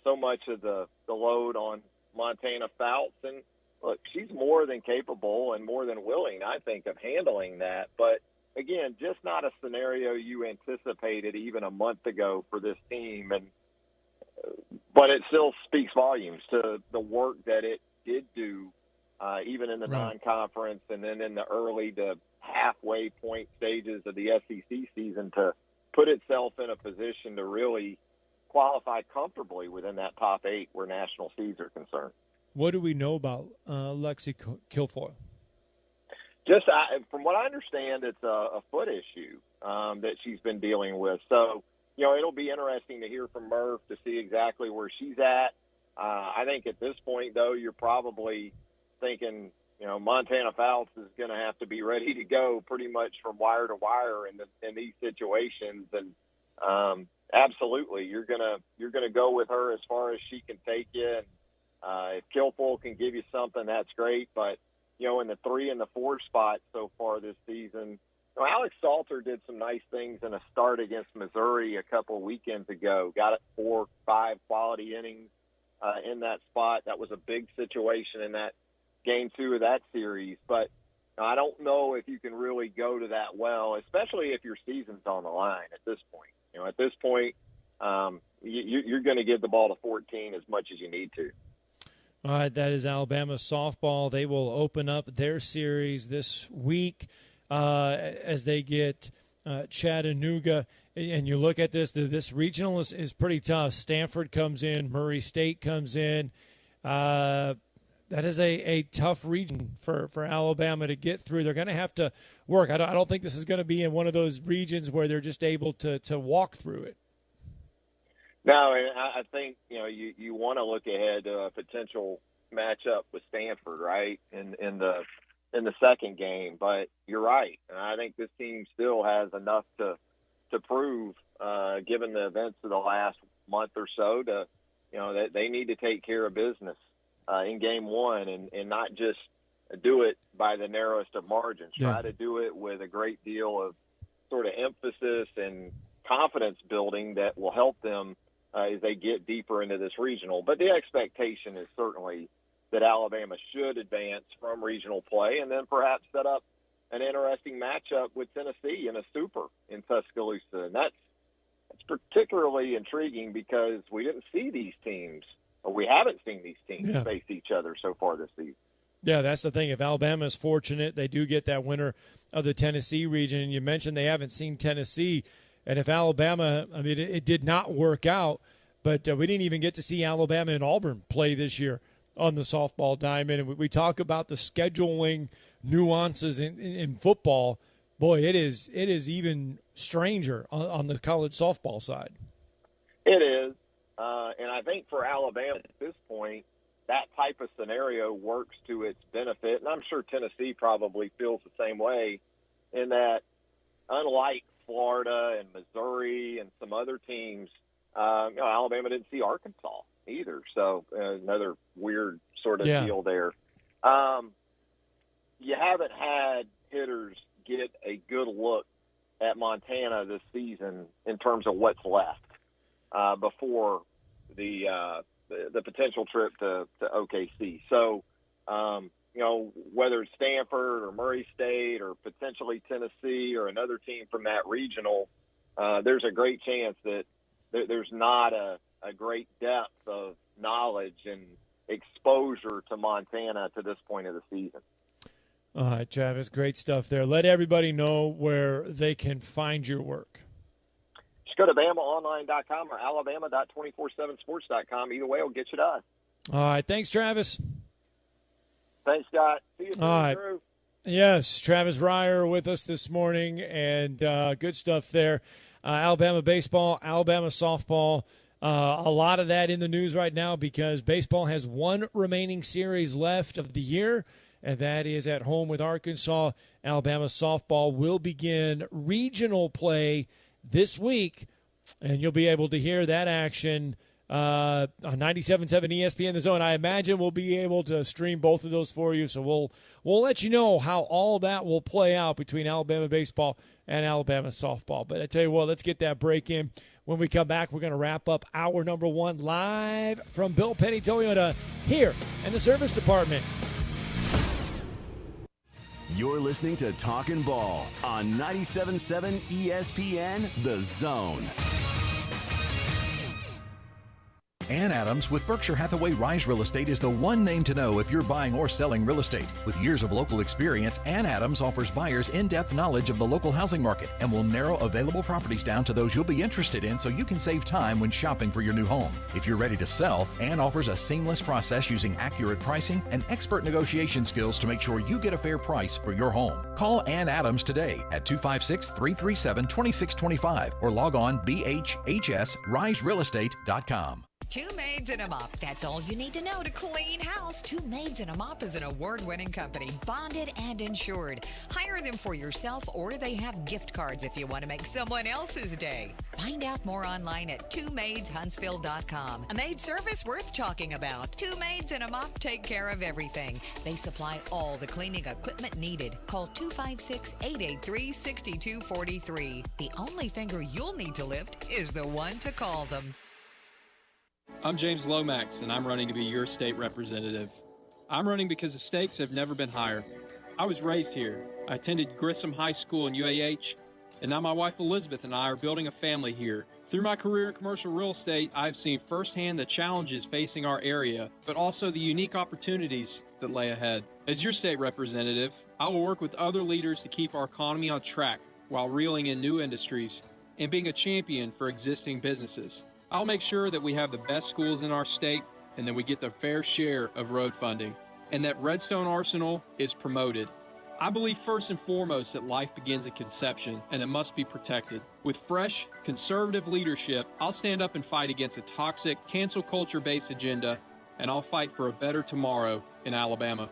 so much of the load on Montana Fouts. And, look, she's more than capable and more than willing, I think, of handling that. But, again, just not a scenario you anticipated even a month ago for this team. But it still speaks volumes to the work that it did do, even in the non-conference and then in the early to halfway point stages of the SEC season, to put itself in a position to really qualify comfortably within that top 8 where national seeds are concerned. What do we know about Lexi Kilfoyle? Just from what I understand, it's a foot issue that she's been dealing with. So, you know, it'll be interesting to hear from Murph to see exactly where she's at. I think at this point, though, you're probably thinking, you know, Montana Fouts is going to have to be ready to go pretty much from wire to wire in these situations. And absolutely, you're gonna go with her as far as she can take you. And if Kilfoyle can give you something, that's great. But, you know, in the 3 and the 4 spot so far this season, you know, Alex Salter did some nice things in a start against Missouri a couple of weekends ago. Got it 4-5 quality innings in that spot. That was a big situation in that game 2 of that series. But I don't know if you can really go to that well, especially if your season's on the line at this point. You know, at this point, you're going to give the ball to 14 as much as you need to. All right, that is Alabama softball. They will open up their series this week as they get Chattanooga. And you look at this regional is pretty tough. Stanford comes in, Murray State comes in. That is a tough region for Alabama to get through. They're going to have to work. I don't think this is going to be in one of those regions where they're just able to walk through it. No, and I think, you know, you want to look ahead to a potential matchup with Stanford, right, in the second game. But you're right, and I think this team still has enough to prove, given the events of the last month or so, to, you know, that they need to take care of business in game 1 and not just do it by the narrowest of margins. Yeah. Try to do it with a great deal of sort of emphasis and confidence building that will help them as they get deeper into this regional. But the expectation is certainly that Alabama should advance from regional play and then perhaps set up an interesting matchup with Tennessee in a super in Tuscaloosa. And that's particularly intriguing because we didn't see these teams, or we haven't seen these teams face each other so far this season. Yeah, that's the thing. If Alabama is fortunate, they do get that winner of the Tennessee region. And you mentioned they haven't seen Tennessee. And if Alabama, I mean, it did not work out, but we didn't even get to see Alabama and Auburn play this year on the softball diamond. And we talk about the scheduling nuances in football. Boy, it is even stranger on the college softball side. It is. And I think for Alabama at this point, that type of scenario works to its benefit. And I'm sure Tennessee probably feels the same way, in that unlike Florida and Missouri and some other teams, Alabama didn't see Arkansas either. So another weird sort of deal there. You haven't had hitters get a good look at Montana this season in terms of what's left before the the potential trip to OKC. So, whether it's Stanford or Murray State or potentially Tennessee or another team from that regional, there's a great chance that there's not a great depth of knowledge and exposure to Montana to this point of the season. All right, Travis, great stuff there. Let everybody know where they can find your work. Just go to BamaOnline.com or Alabama.247sports.com. Either way will get you to us. All right, thanks, Travis. Thanks, Scott. See you soon, All right. Drew. Yes, Travis Ryer with us this morning, and good stuff there. Alabama baseball, Alabama softball. A lot of that in the news right now because baseball has one remaining series left of the year, and that is at home with Arkansas. Alabama softball will begin regional play this week, and you'll be able to hear that action on 97.7 ESPN The Zone. I imagine we'll be able to stream both of those for you, so we'll let you know how all that will play out between Alabama baseball and Alabama softball. But I tell you what, let's get that break in. When we come back, we're going to wrap up hour number one live from Bill Penny Toyota here in the service department. You're listening to Talkin Ball on 97.7 ESPN The Zone. Ann Adams with Berkshire Hathaway Rise Real Estate is the one name to know if you're buying or selling real estate. With years of local experience, Ann Adams offers buyers in-depth knowledge of the local housing market and will narrow available properties down to those you'll be interested in so you can save time when shopping for your new home. If you're ready to sell, Ann offers a seamless process using accurate pricing and expert negotiation skills to make sure you get a fair price for your home. Call Ann Adams today at 256-337-2625 or log on bhhsriserealestate.com. Two Maids and a Mop. That's all you need to know to clean house. Two Maids and a Mop is an award-winning company, bonded and insured. Hire them for yourself, or they have gift cards if you want to make someone else's day. Find out more online at twomaidshuntsville.com. A maid service worth talking about. Two Maids and a Mop take care of everything. They supply all the cleaning equipment needed. Call 256-883-6243. The only finger you'll need to lift is the one to call them. I'm James Lomax, and I'm running to be your state representative. I'm running because the stakes have never been higher. I was raised here. I attended Grissom High School in UAH, and now my wife Elizabeth and I are building a family here. Through my career in commercial real estate, I've seen firsthand the challenges facing our area, but also the unique opportunities that lay ahead. As your state representative, I will work with other leaders to keep our economy on track while reeling in new industries and being a champion for existing businesses. I'll make sure that we have the best schools in our state and that we get the fair share of road funding and that Redstone Arsenal is promoted. I believe first and foremost that life begins at conception and it must be protected. With fresh, conservative leadership, I'll stand up and fight against a toxic, cancel culture-based agenda, and I'll fight for a better tomorrow in Alabama.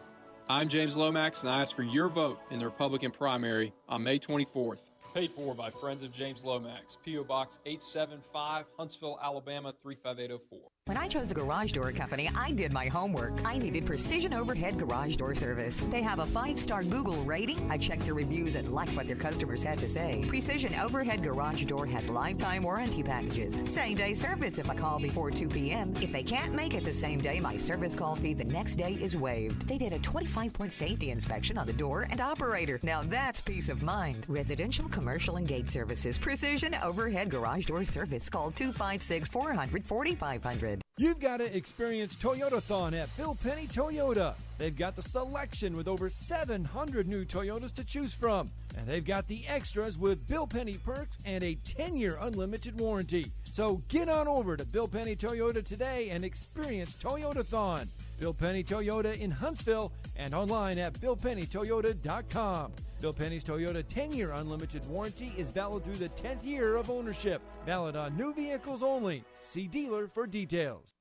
I'm James Lomax, and I ask for your vote in the Republican primary on May 24th. Paid for by Friends of James Lomax. P.O. Box 875, Huntsville, Alabama 35804. When I chose a garage door company, I did my homework. I needed Precision Overhead Garage Door Service. They have a 5-star Google rating. I checked their reviews and liked what their customers had to say. Precision Overhead Garage Door has lifetime warranty packages. Same-day service if I call before 2 p.m. If they can't make it the same day, my service call fee the next day is waived. They did a 25-point safety inspection on the door and operator. Now that's peace of mind. Residential, commercial, and gate services. Precision Overhead Garage Door Service. Call 256-400-4500. You've got to experience Toyotathon at Bill Penny Toyota. They've got the selection with over 700 new Toyotas to choose from. And they've got the extras with Bill Penny perks and a 10-year unlimited warranty. So get on over to Bill Penny Toyota today and experience Toyotathon. Bill Penny Toyota in Huntsville and online at BillPennyToyota.com. Bill Penny's Toyota 10-year unlimited warranty is valid through the 10th year of ownership. Valid on new vehicles only. See dealer for details.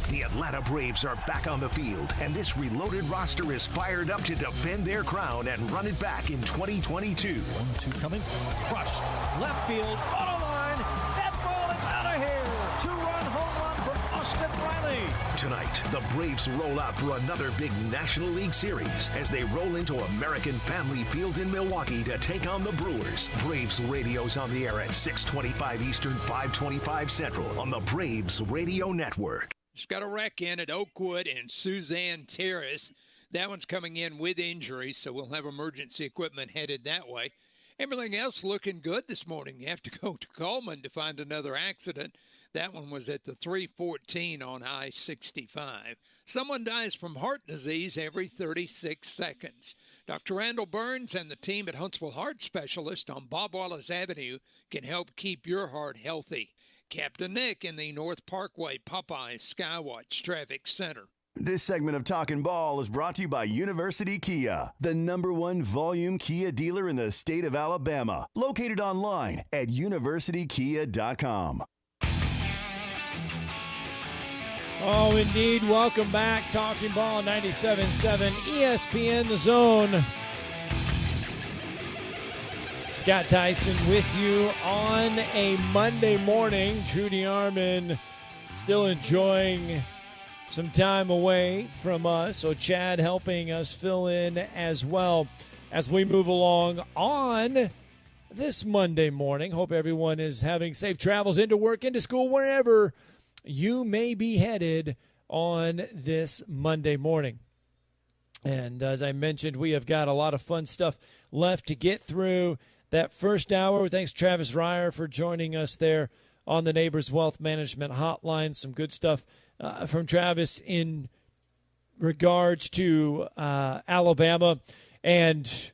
The Atlanta Braves are back on the field, and this reloaded roster is fired up to defend their crown and run it back in 2022. 1-2 coming. Crushed. Left field. Auto line. That ball is out of here. 2-run home run from Austin Riley. Tonight, the Braves roll out for another big National League Series as they roll into American Family Field in Milwaukee to take on the Brewers. Braves radio's on the air at 6:25 Eastern, 5:25 Central on the Braves Radio Network. Just got a wreck in at Oakwood and Suzanne Terrace. That one's coming in with injuries, so we'll have emergency equipment headed that way. Everything else looking good this morning. You have to go to Coleman to find another accident. That one was at the 314 on I-65. Someone dies from heart disease every 36 seconds. Dr. Randall Burns and the team at Huntsville Heart Specialist on Bob Wallace Avenue can help keep your heart healthy. Captain Nick in the North Parkway Popeye Skywatch Traffic Center. This segment of Talkin Ball is brought to you by University Kia, the #1 volume Kia dealer in the state of Alabama. Located online at universitykia.com. Oh, indeed. Welcome back. Talking Ball 97.7 ESPN The Zone. Scott Tyson with you on a Monday morning. Trudy Arman still enjoying some time away from us. So Chad helping us fill in as well as we move along on this Monday morning. Hope everyone is having safe travels into work, into school, wherever you may be headed on this Monday morning. And as I mentioned, we have got a lot of fun stuff left to get through. That first hour, thanks Travis Ryer for joining us there on the Neighbors Wealth Management Hotline. Some good stuff from Travis in regards to Alabama and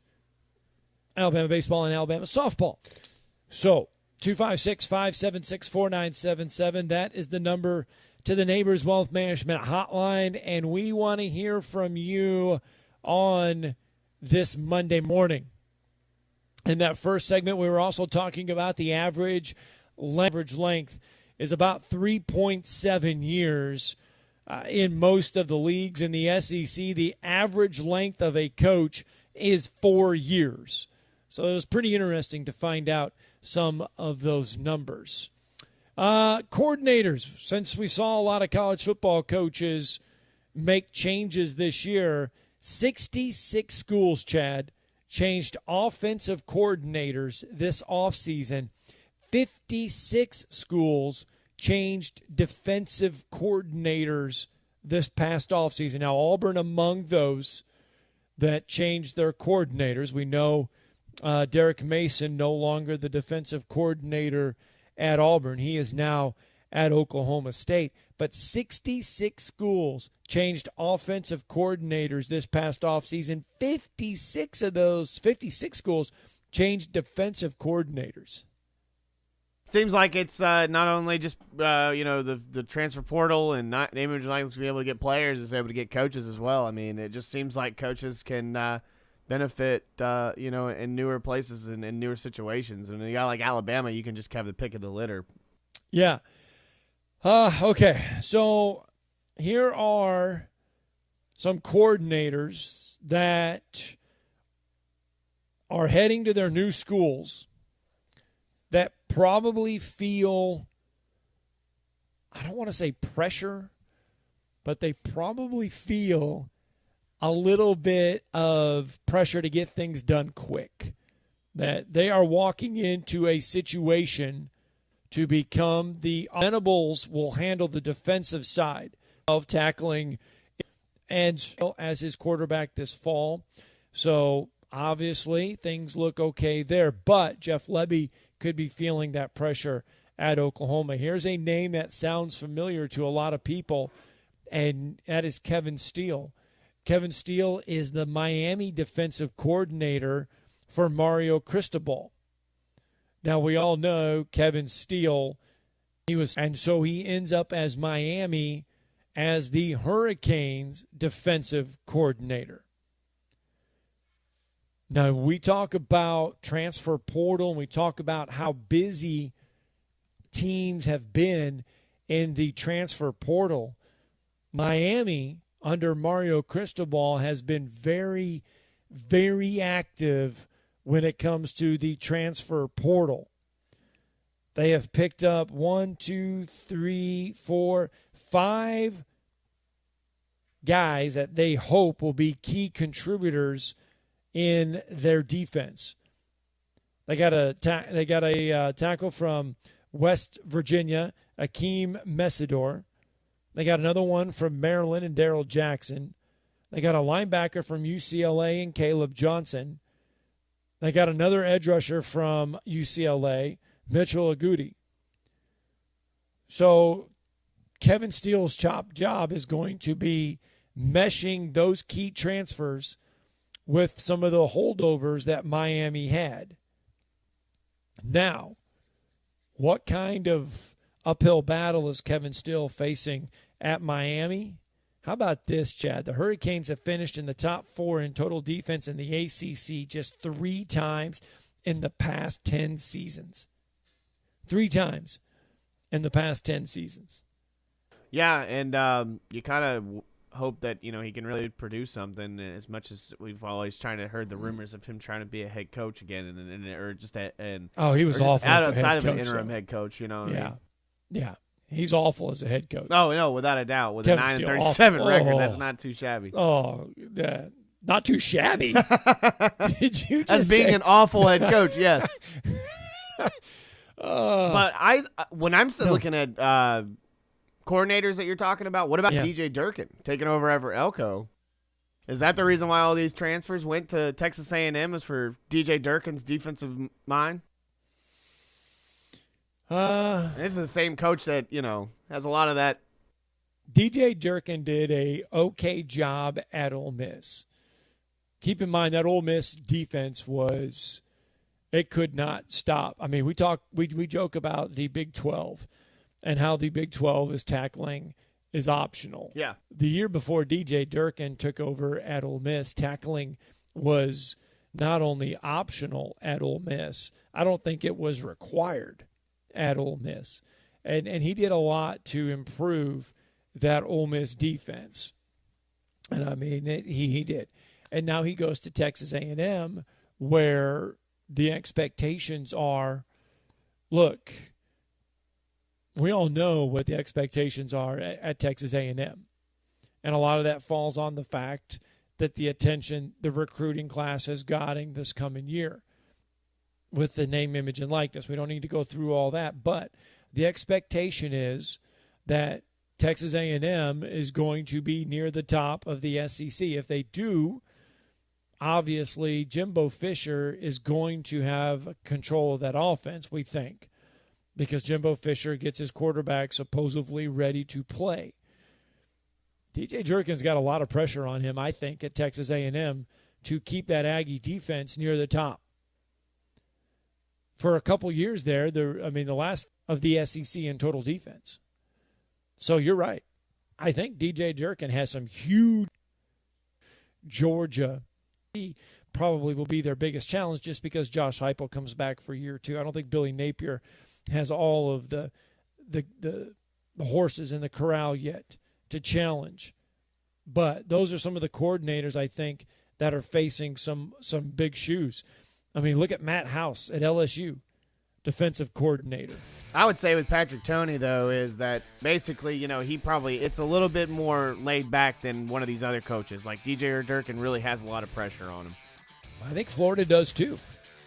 Alabama baseball and Alabama softball. So 256-576-4977. That is the number to the Neighbors Wealth Management Hotline, and we want to hear from you on this Monday morning. In that first segment, we were also talking about the average length is about 3.7 years in most of the leagues. In the SEC, the average length of a coach is 4 years. So it was pretty interesting to find out some of those numbers. Coordinators, since we saw a lot of college football coaches make changes this year, 66 schools, Chad, changed offensive coordinators this offseason. 56 schools changed defensive coordinators this past offseason. Now, Auburn among those that changed their coordinators. We know Derek Mason no longer the defensive coordinator at Auburn. He is now at Oklahoma State. But 66 schools changed offensive coordinators this past offseason. 56 of those 56 schools changed defensive coordinators. Seems like it's not only just the transfer portal and not image likeness to be able to get players, it's able to get coaches as well. I mean, it just seems like coaches can benefit in newer places and in newer situations. And a guy like Alabama, you can just have the pick of the litter. Yeah. Okay, so here are some coordinators that are heading to their new schools that probably feel, I don't want to say pressure, but they probably feel a little bit of pressure to get things done quick. That they are walking into a situation to become the Venables will handle the defensive side of tackling and as his quarterback this fall. So obviously things look okay there, but Jeff Lebby could be feeling that pressure at Oklahoma. Here's a name that sounds familiar to a lot of people, and that is Kevin Steele. Kevin Steele is the Miami defensive coordinator for Mario Cristobal. Now, we all know Kevin Steele, and so he ends up as Miami as the Hurricanes defensive coordinator. Now, we talk about transfer portal, and we talk about how busy teams have been in the transfer portal. Miami, under Mario Cristobal, has been very, very active when it comes to the transfer portal. They have picked up 5 guys that they hope will be key contributors in their defense. They got a tackle from West Virginia, Akeem Messidor. They got another one from Maryland and Darrell Jackson. They got a linebacker from UCLA and Caleb Johnson. They got another edge rusher from UCLA, Mitchell Agudi. So Kevin Steele's job is going to be meshing those key transfers with some of the holdovers that Miami had. Now, what kind of uphill battle is Kevin Steele facing at Miami? How about this, Chad? The Hurricanes have finished in the top 4 in total defense in the ACC just 3 times in the past 10 seasons. 3 times in the past 10 seasons. Yeah, and you kind of hope that, he can really produce something, as much as we've always heard the rumors of him trying to be a head coach again, or just he was awful outside of an interim head coach, Yeah. He's awful as a head coach. Oh, no, without a doubt. With Kevin a Steele, 9-37 record, awful. that's not too shabby. Not too shabby. Did you just As being say? an awful head coach, yes. But when I'm looking at coordinators that you're talking about, what about DJ Durkin taking over over Elko? Is that the reason why all these transfers went to Texas A&M, is for DJ Durkin's defensive mind? This is the same coach that, has a lot of that. DJ Durkin did a okay job at Ole Miss. Keep in mind that Ole Miss defense it could not stop. I mean, we joke about the Big 12 and how the Big 12 is optional. Yeah. The year before DJ Durkin took over at Ole Miss, tackling was not only optional at Ole Miss, I don't think it was required at Ole Miss. And he did a lot to improve that Ole Miss defense. And I mean, he did. And now he goes to Texas A&M, where the expectations are, look, we all know what the expectations are at Texas A&M. And a lot of that falls on the fact that the attention the recruiting class is getting this coming year with the name, image, and likeness. We don't need to go through all that, but the expectation is that Texas A&M is going to be near the top of the SEC. If they do, obviously Jimbo Fisher is going to have control of that offense, we think, because Jimbo Fisher gets his quarterback supposedly ready to play. DJ Durkin's got a lot of pressure on him, I think, at Texas A&M to keep that Aggie defense near the top. For a couple years there, the last of the SEC in total defense. So you're right. I think DJ Durkin has some huge. Georgia probably will be their biggest challenge, just because Josh Heupel comes back for year 2. I don't think Billy Napier has all of the horses in the corral yet to challenge. But those are some of the coordinators, I think, that are facing some big shoes. I mean, look at Matt House at LSU, defensive coordinator. I would say with Patrick Toney, though, is that basically, it's a little bit more laid back than one of these other coaches. Like DJ Durkin really has a lot of pressure on him. I think Florida does too.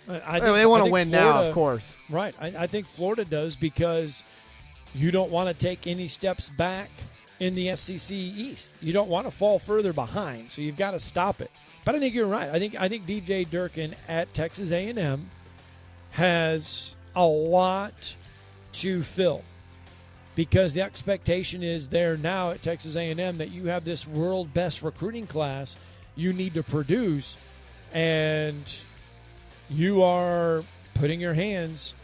They want to win Florida, now, of course. Right. I think Florida does, because you don't want to take any steps back in the SEC East. You don't want to fall further behind, so you've got to stop it. But I think you're right. I think DJ Durkin at Texas A&M has a lot to fill, because the expectation is there now at Texas A&M that you have this world best recruiting class you need to produce, and you are putting your hands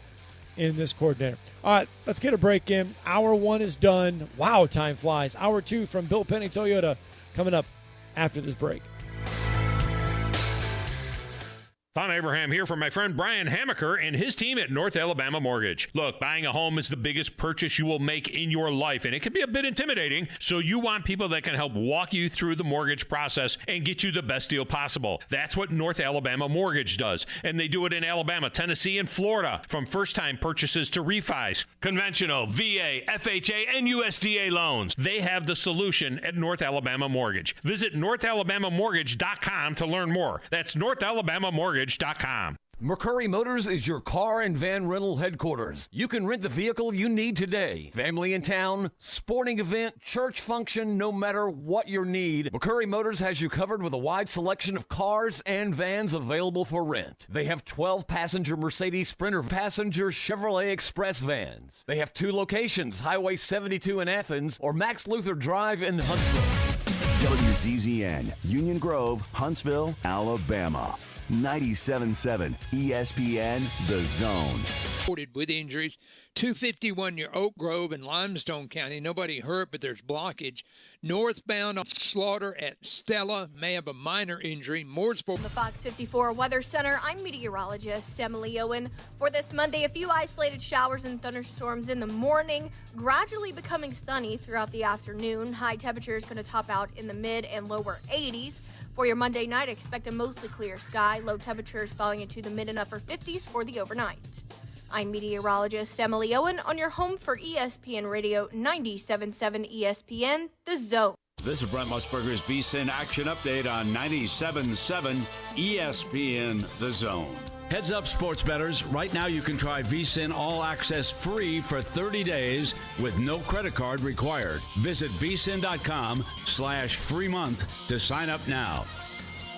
in this coordinator. All right, let's get a break in. Hour 1 is done. Wow, time flies. Hour 2 from Bill Penny Toyota coming up after this break. Tom Abraham here from my friend Brian Hamaker and his team at North Alabama Mortgage. Look, buying a home is the biggest purchase you will make in your life, and it can be a bit intimidating, so you want people that can help walk you through the mortgage process and get you the best deal possible. That's what North Alabama Mortgage does, and they do it in Alabama, Tennessee, and Florida, from first-time purchases to refis, conventional, VA, FHA, and USDA loans. They have the solution at North Alabama Mortgage. Visit NorthAlabamaMortgage.com to learn more. That's NorthAlabamaMortgage.com. McCurry Motors is your car and van rental headquarters. You can rent the vehicle you need today. Family in town, sporting event, church function, no matter what your need, McCurry Motors has you covered with a wide selection of cars and vans available for rent. They have 12-passenger Mercedes Sprinter passenger Chevrolet Express vans. They have 2 locations, Highway 72 in Athens or Max Luther Drive in Huntsville. WZZN, Union Grove, Huntsville, Alabama. 97.7 ESPN, The Zone. With injuries, 251 near Oak Grove in Limestone County. Nobody hurt, but there's blockage. Northbound Slaughter at Stella may have a minor injury. Mooresville. The Fox 54 Weather Center, I'm meteorologist Emily Owen. For this Monday, a few isolated showers and thunderstorms in the morning, gradually becoming sunny throughout the afternoon. High temperature is going to top out in the mid and lower 80s. For your Monday night, expect a mostly clear sky. Low temperatures falling into the mid and upper 50s for the overnight. I'm meteorologist Emily Owen on your home for ESPN Radio 97.7 ESPN, The Zone. This is Brent Musburger's VSiN Action Update on 97.7 ESPN, The Zone. Heads up, sports bettors. Right now you can try VSiN All Access free for 30 days with no credit card required. Visit vsin.com/free month to sign up now.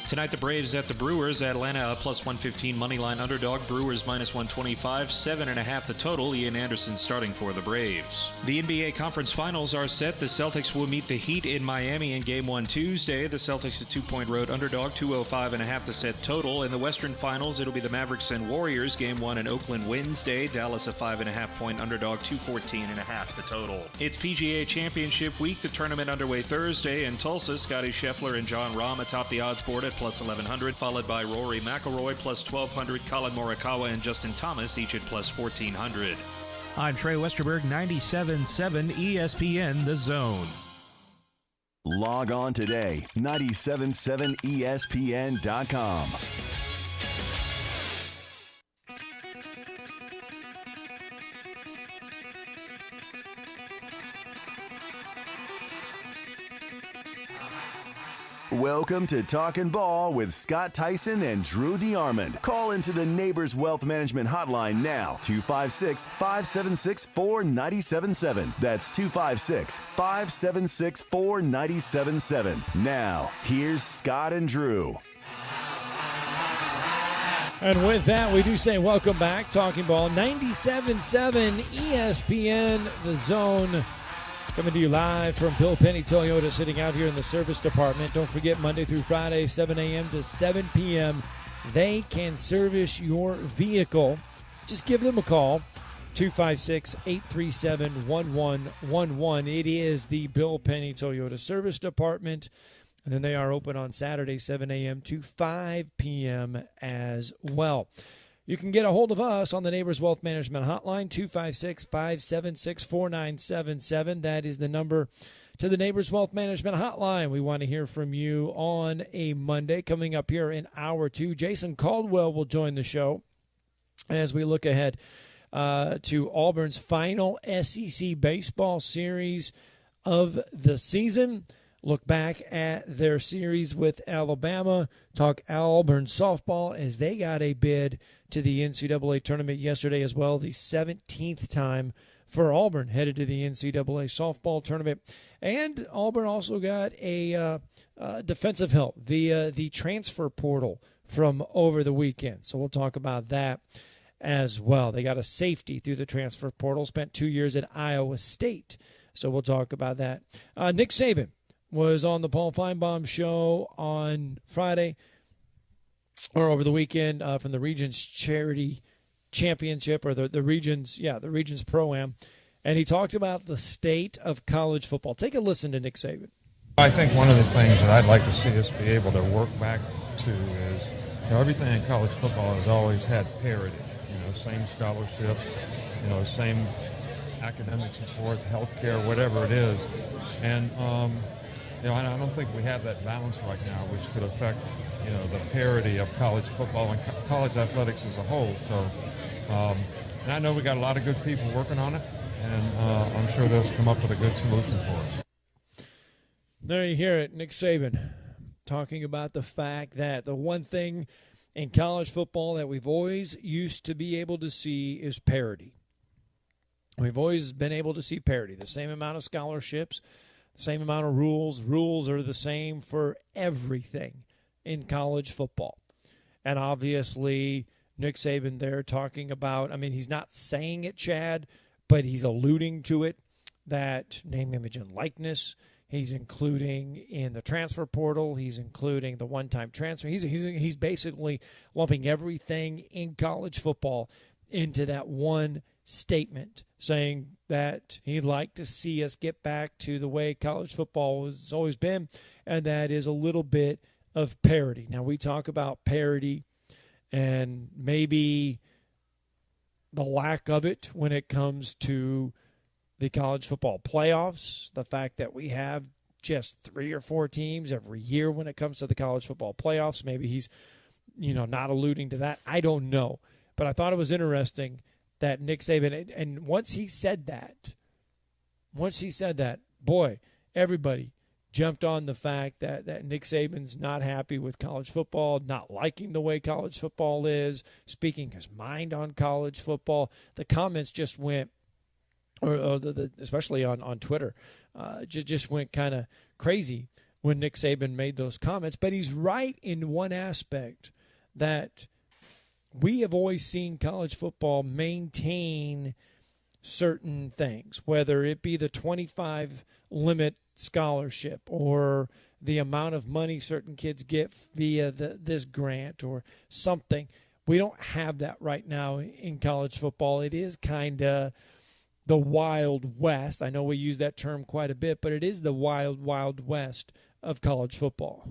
Tonight, the Braves at the Brewers. Atlanta plus 115 moneyline underdog. Brewers minus 125, 7.5 the total. Ian Anderson starting for the Braves. The NBA Conference Finals are set. The Celtics will meet the Heat in Miami in Game 1 Tuesday. The Celtics a 2-point road underdog, 205.5 the set total. In the Western Finals, it'll be the Mavericks and Warriors. Game 1 in Oakland Wednesday. Dallas a 5.5-point underdog, 214.5 the total. It's PGA Championship Week. The tournament underway Thursday in Tulsa. Scotty Scheffler and John Rahm atop the odds board at plus 1,100, followed by Rory McIlroy plus 1,200, Colin Morikawa and Justin Thomas each at plus 1,400. I'm Trey Westerberg, 97.7 ESPN, The Zone. Log on today, 977ESPN.com. Welcome to Talkin Ball with Scott Tyson and Drew DeArmond. Call into the Neighbors Wealth Management Hotline now, 256-576-4977. That's 256-576-4977. Now, here's Scott and Drew. And with that, we do say welcome back. Talking Ball, 97.7 ESPN, The Zone. Coming to you live from Bill Penny Toyota, sitting out here in the service department. Don't forget, Monday through Friday, 7 a.m. to 7 p.m., they can service your vehicle. Just give them a call, 256-837-1111. It is the Bill Penny Toyota Service Department. And then they are open on Saturday, 7 a.m. to 5 p.m. as well. You can get a hold of us on the Neighbors Wealth Management Hotline, 256-576-4977. That is the number to the Neighbors Wealth Management Hotline. We want to hear from you on a Monday. Coming up here in hour 2, Jason Caldwell will join the show as we look ahead to Auburn's final SEC baseball series of the season. Look back at their series with Alabama. Talk Auburn softball as they got a bid to the NCAA tournament yesterday as well. The 17th time for Auburn headed to the NCAA softball tournament. And Auburn also got a defensive help via the transfer portal from over the weekend. So we'll talk about that as well. They got a safety through the transfer portal, spent 2 years at Iowa State. So we'll talk about that. Nick Saban was on the Paul Feinbaum show on Friday or over the weekend from the Regions Charity Championship or the Regions Pro-Am, and he talked about the state of college football. Take a listen to Nick Saban. I think one of the things that I'd like to see us be able to work back to is, everything in college football has always had parity. Same scholarship, same academic support, health care, whatever it is. And I don't think we have that balance right now, which could affect, the parity of college football and college athletics as a whole. So, and I know we got a lot of good people working on it, and I'm sure they'll come up with a good solution for us. There you hear it, Nick Saban talking about the fact that the one thing in college football that we've always used to be able to see is parity. We've always been able to see parity, the same amount of scholarships, the same amount of rules. Rules are the same for everything in college football. And obviously, Nick Saban there talking about, I mean, he's not saying it, Chad, but he's alluding to it, that name, image, and likeness. He's including in the transfer portal. He's including the one-time transfer. He's basically lumping everything in college football into that one statement, saying that he'd like to see us get back to the way college football has always been, and that is a little bit of parity. Now, we talk about parity and maybe the lack of it when it comes to the college football playoffs, the fact that we have just 3 or 4 teams every year when it comes to the college football playoffs. Maybe he's, not alluding to that. I don't know. But I thought it was interesting that Nick Saban, and once he said that, boy, everybody jumped on the fact that Nick Saban's not happy with college football, not liking the way college football is, speaking his mind on college football. The comments just went, especially on Twitter, just went kind of crazy when Nick Saban made those comments. But he's right in one aspect, that we have always seen college football maintain certain things, whether it be the 25 limit scholarship or the amount of money certain kids get via this grant or something. We don't have that right now in college football. It is kind of the Wild West. I know we use that term quite a bit, but it is the wild, wild west of college football.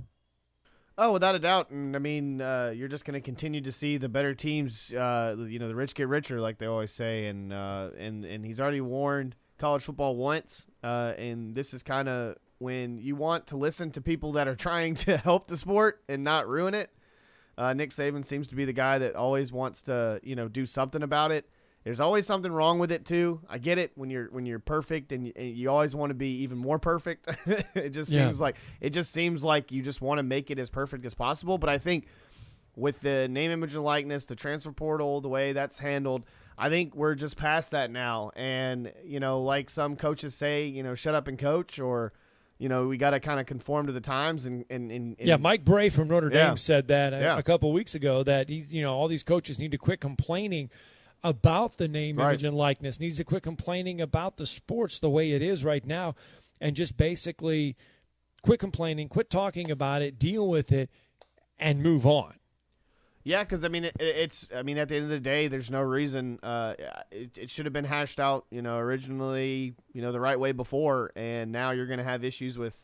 Oh, without a doubt. And I mean, you're just going to continue to see the better teams, the rich get richer, like they always say. And he's already warned college football once. And this is kind of when you want to listen to people that are trying to help the sport and not ruin it. Nick Saban seems to be the guy that always wants to, do something about it. There's always something wrong with it too. I get it when you're perfect and you always want to be even more perfect. It just seems like you just want to make it as perfect as possible. But I think with the name, image, and likeness, the transfer portal, the way that's handled, I think we're just past that now. And like some coaches say, shut up and coach, or we got to kind of conform to the times. And Mike Bray from Notre Dame said that a couple weeks ago, that all these coaches need to quit complaining about the name, image, and likeness, needs to quit complaining about the sports the way it is right now, and just basically quit complaining, quit talking about it, deal with it, and move on. Yeah, because at the end of the day, there's no reason. It should have been hashed out, originally, the right way before, and now you're going to have issues with,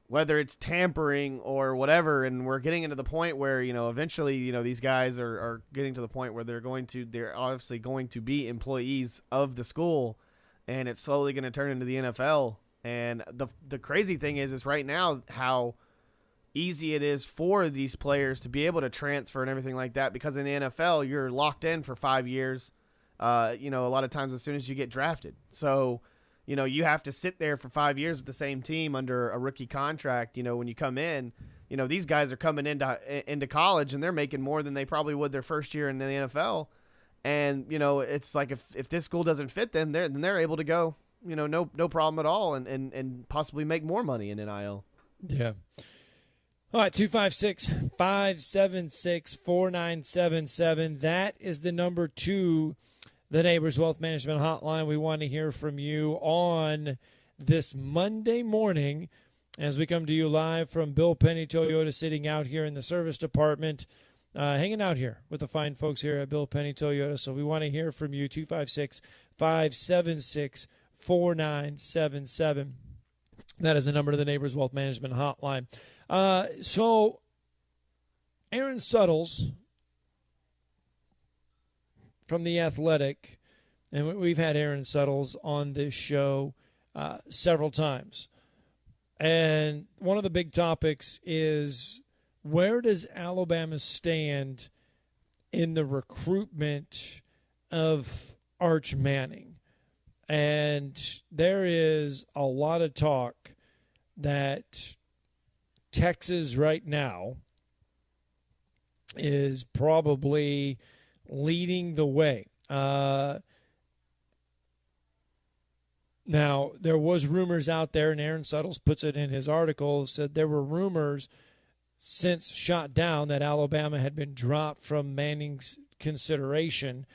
whether it's tampering or whatever, and we're getting into the point where, eventually, these guys are getting to the point where they're obviously going to be employees of the school, and it's slowly going to turn into the NFL. And the crazy thing is right now how easy it is for these players to be able to transfer and everything like that, because in the NFL, you're locked in for 5 years, a lot of times as soon as you get drafted. So, you have to sit there for 5 years with the same team under a rookie contract. When you come in, these guys are coming into college and they're making more than they probably would their first year in the NFL. And, it's like if this school doesn't fit them, then they're able to go, no problem at all, and possibly make more money in NIL. Yeah. All right, 256-576-4977. That is the number to the Neighbors Wealth Management Hotline. We want to hear from you on this Monday morning as we come to you live from Bill Penny Toyota, sitting out here in the service department, hanging out here with the fine folks here at Bill Penny Toyota. So we want to hear from you, 256-576-4977. That is the number to the Neighbors Wealth Management Hotline. So Aaron Suttles from The Athletic, and we've had Aaron Suttles on this show several times. And one of the big topics is, where does Alabama stand in the recruitment of Arch Manning? And there is a lot of talk that Texas right now is probably leading the way. Now, there was rumors out there, and Aaron Suttles puts it in his article, said there were rumors since shot down that Alabama had been dropped from Manning's consideration.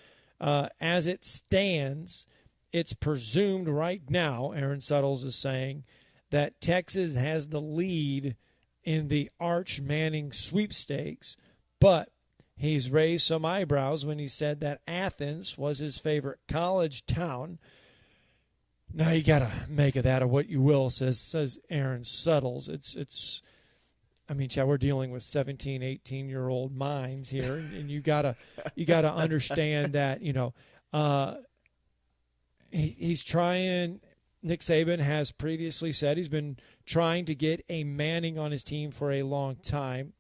As it stands, it's presumed right now, Aaron Suttles is saying, that Texas has the lead in the Arch Manning sweepstakes, but he's raised some eyebrows when he said that Athens was his favorite college town. Now you gotta make of that or what you will, says Aaron Suttles. It's I mean, Chad, we're dealing with 17, 18-year-old minds here, and you gotta understand that, he's trying. Nick Saban has previously said he's been trying to get a Manning on his team for a long time.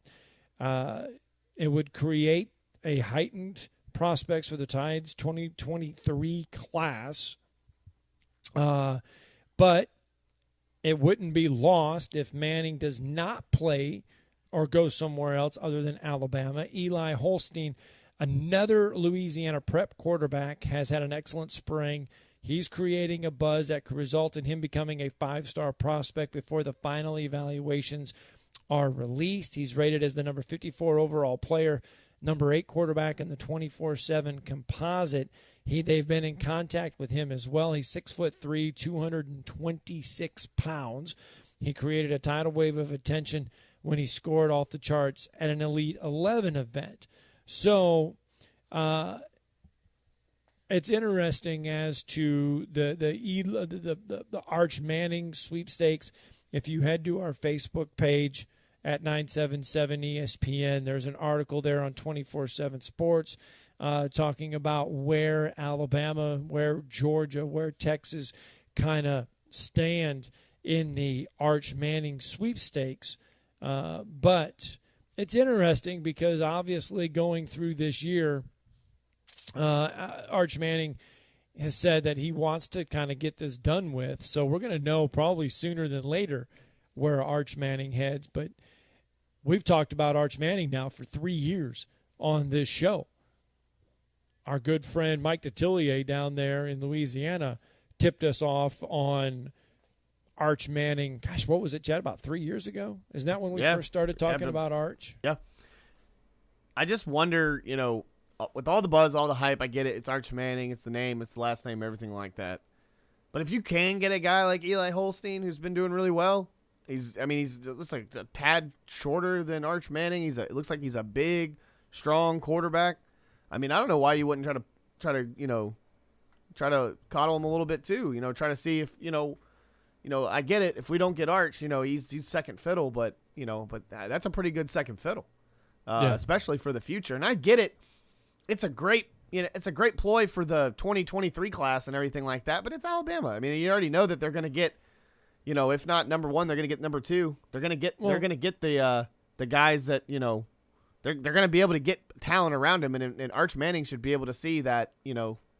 It would create a heightened prospects for the Tides 2023 class. But it wouldn't be lost if Manning does not play or go somewhere else other than Alabama. Eli Holstein, another Louisiana prep quarterback, has had an excellent spring. He's creating a buzz that could result in him becoming a 5-star prospect before the final evaluations are released. He's rated as the number 54 overall player, number 8 quarterback in the 24/7 composite. They've been in contact with him as well. He's 6'3", 226 pounds. He created a tidal wave of attention when he scored off the charts at an Elite 11 event. So it's interesting as to the Arch Manning sweepstakes. If you head to our Facebook page at 977 ESPN, there's an article there on 24/7 Sports. Talking about where Alabama, where Georgia, where Texas kind of stand in the Arch Manning sweepstakes. But it's interesting because obviously going through this year, Arch Manning has said that he wants to kind of get this done with. So we're going to know probably sooner than later where Arch Manning heads. But we've talked about Arch Manning now for 3 years on this show. Our good friend Mike Detillier down there in Louisiana tipped us off on Arch Manning. Gosh, what was it, Chad, about 3 years ago? Isn't that when we first started talking about Arch? Yeah. I just wonder, with all the buzz, all the hype, I get it. It's Arch Manning. It's the name. It's the last name, everything like that. But if you can get a guy like Eli Holstein who's been doing really well, he's looks like a tad shorter than Arch Manning. It looks like he's a big, strong quarterback. I mean, I don't know why you wouldn't try to coddle him a little bit too. Try to see if I get it. If we don't get Arch, he's second fiddle, but that's a pretty good second fiddle, especially for the future. And I get it. It's a great ploy for the 2023 class and everything like that. But it's Alabama. I mean, you already know that they're going to get, if not number 1, they're going to get number 2. They're going to get the guys that They're going to be able to get talent around him, and Arch Manning should be able to see that,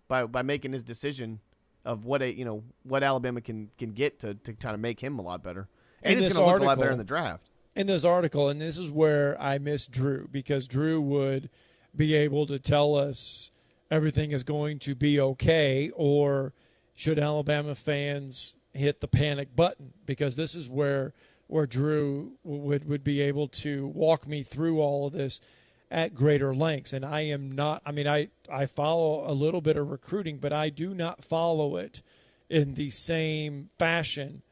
by making his decision of what Alabama can get to kind of make him a lot better. And it's going to look a lot better in the draft. In this article, and this is where I miss Drew, because Drew would be able to tell us everything is going to be okay, or should Alabama fans hit the panic button, because this is where Drew would be able to walk me through all of this at greater lengths. And I am not, I follow a little bit of recruiting, but I do not follow it in the same fashion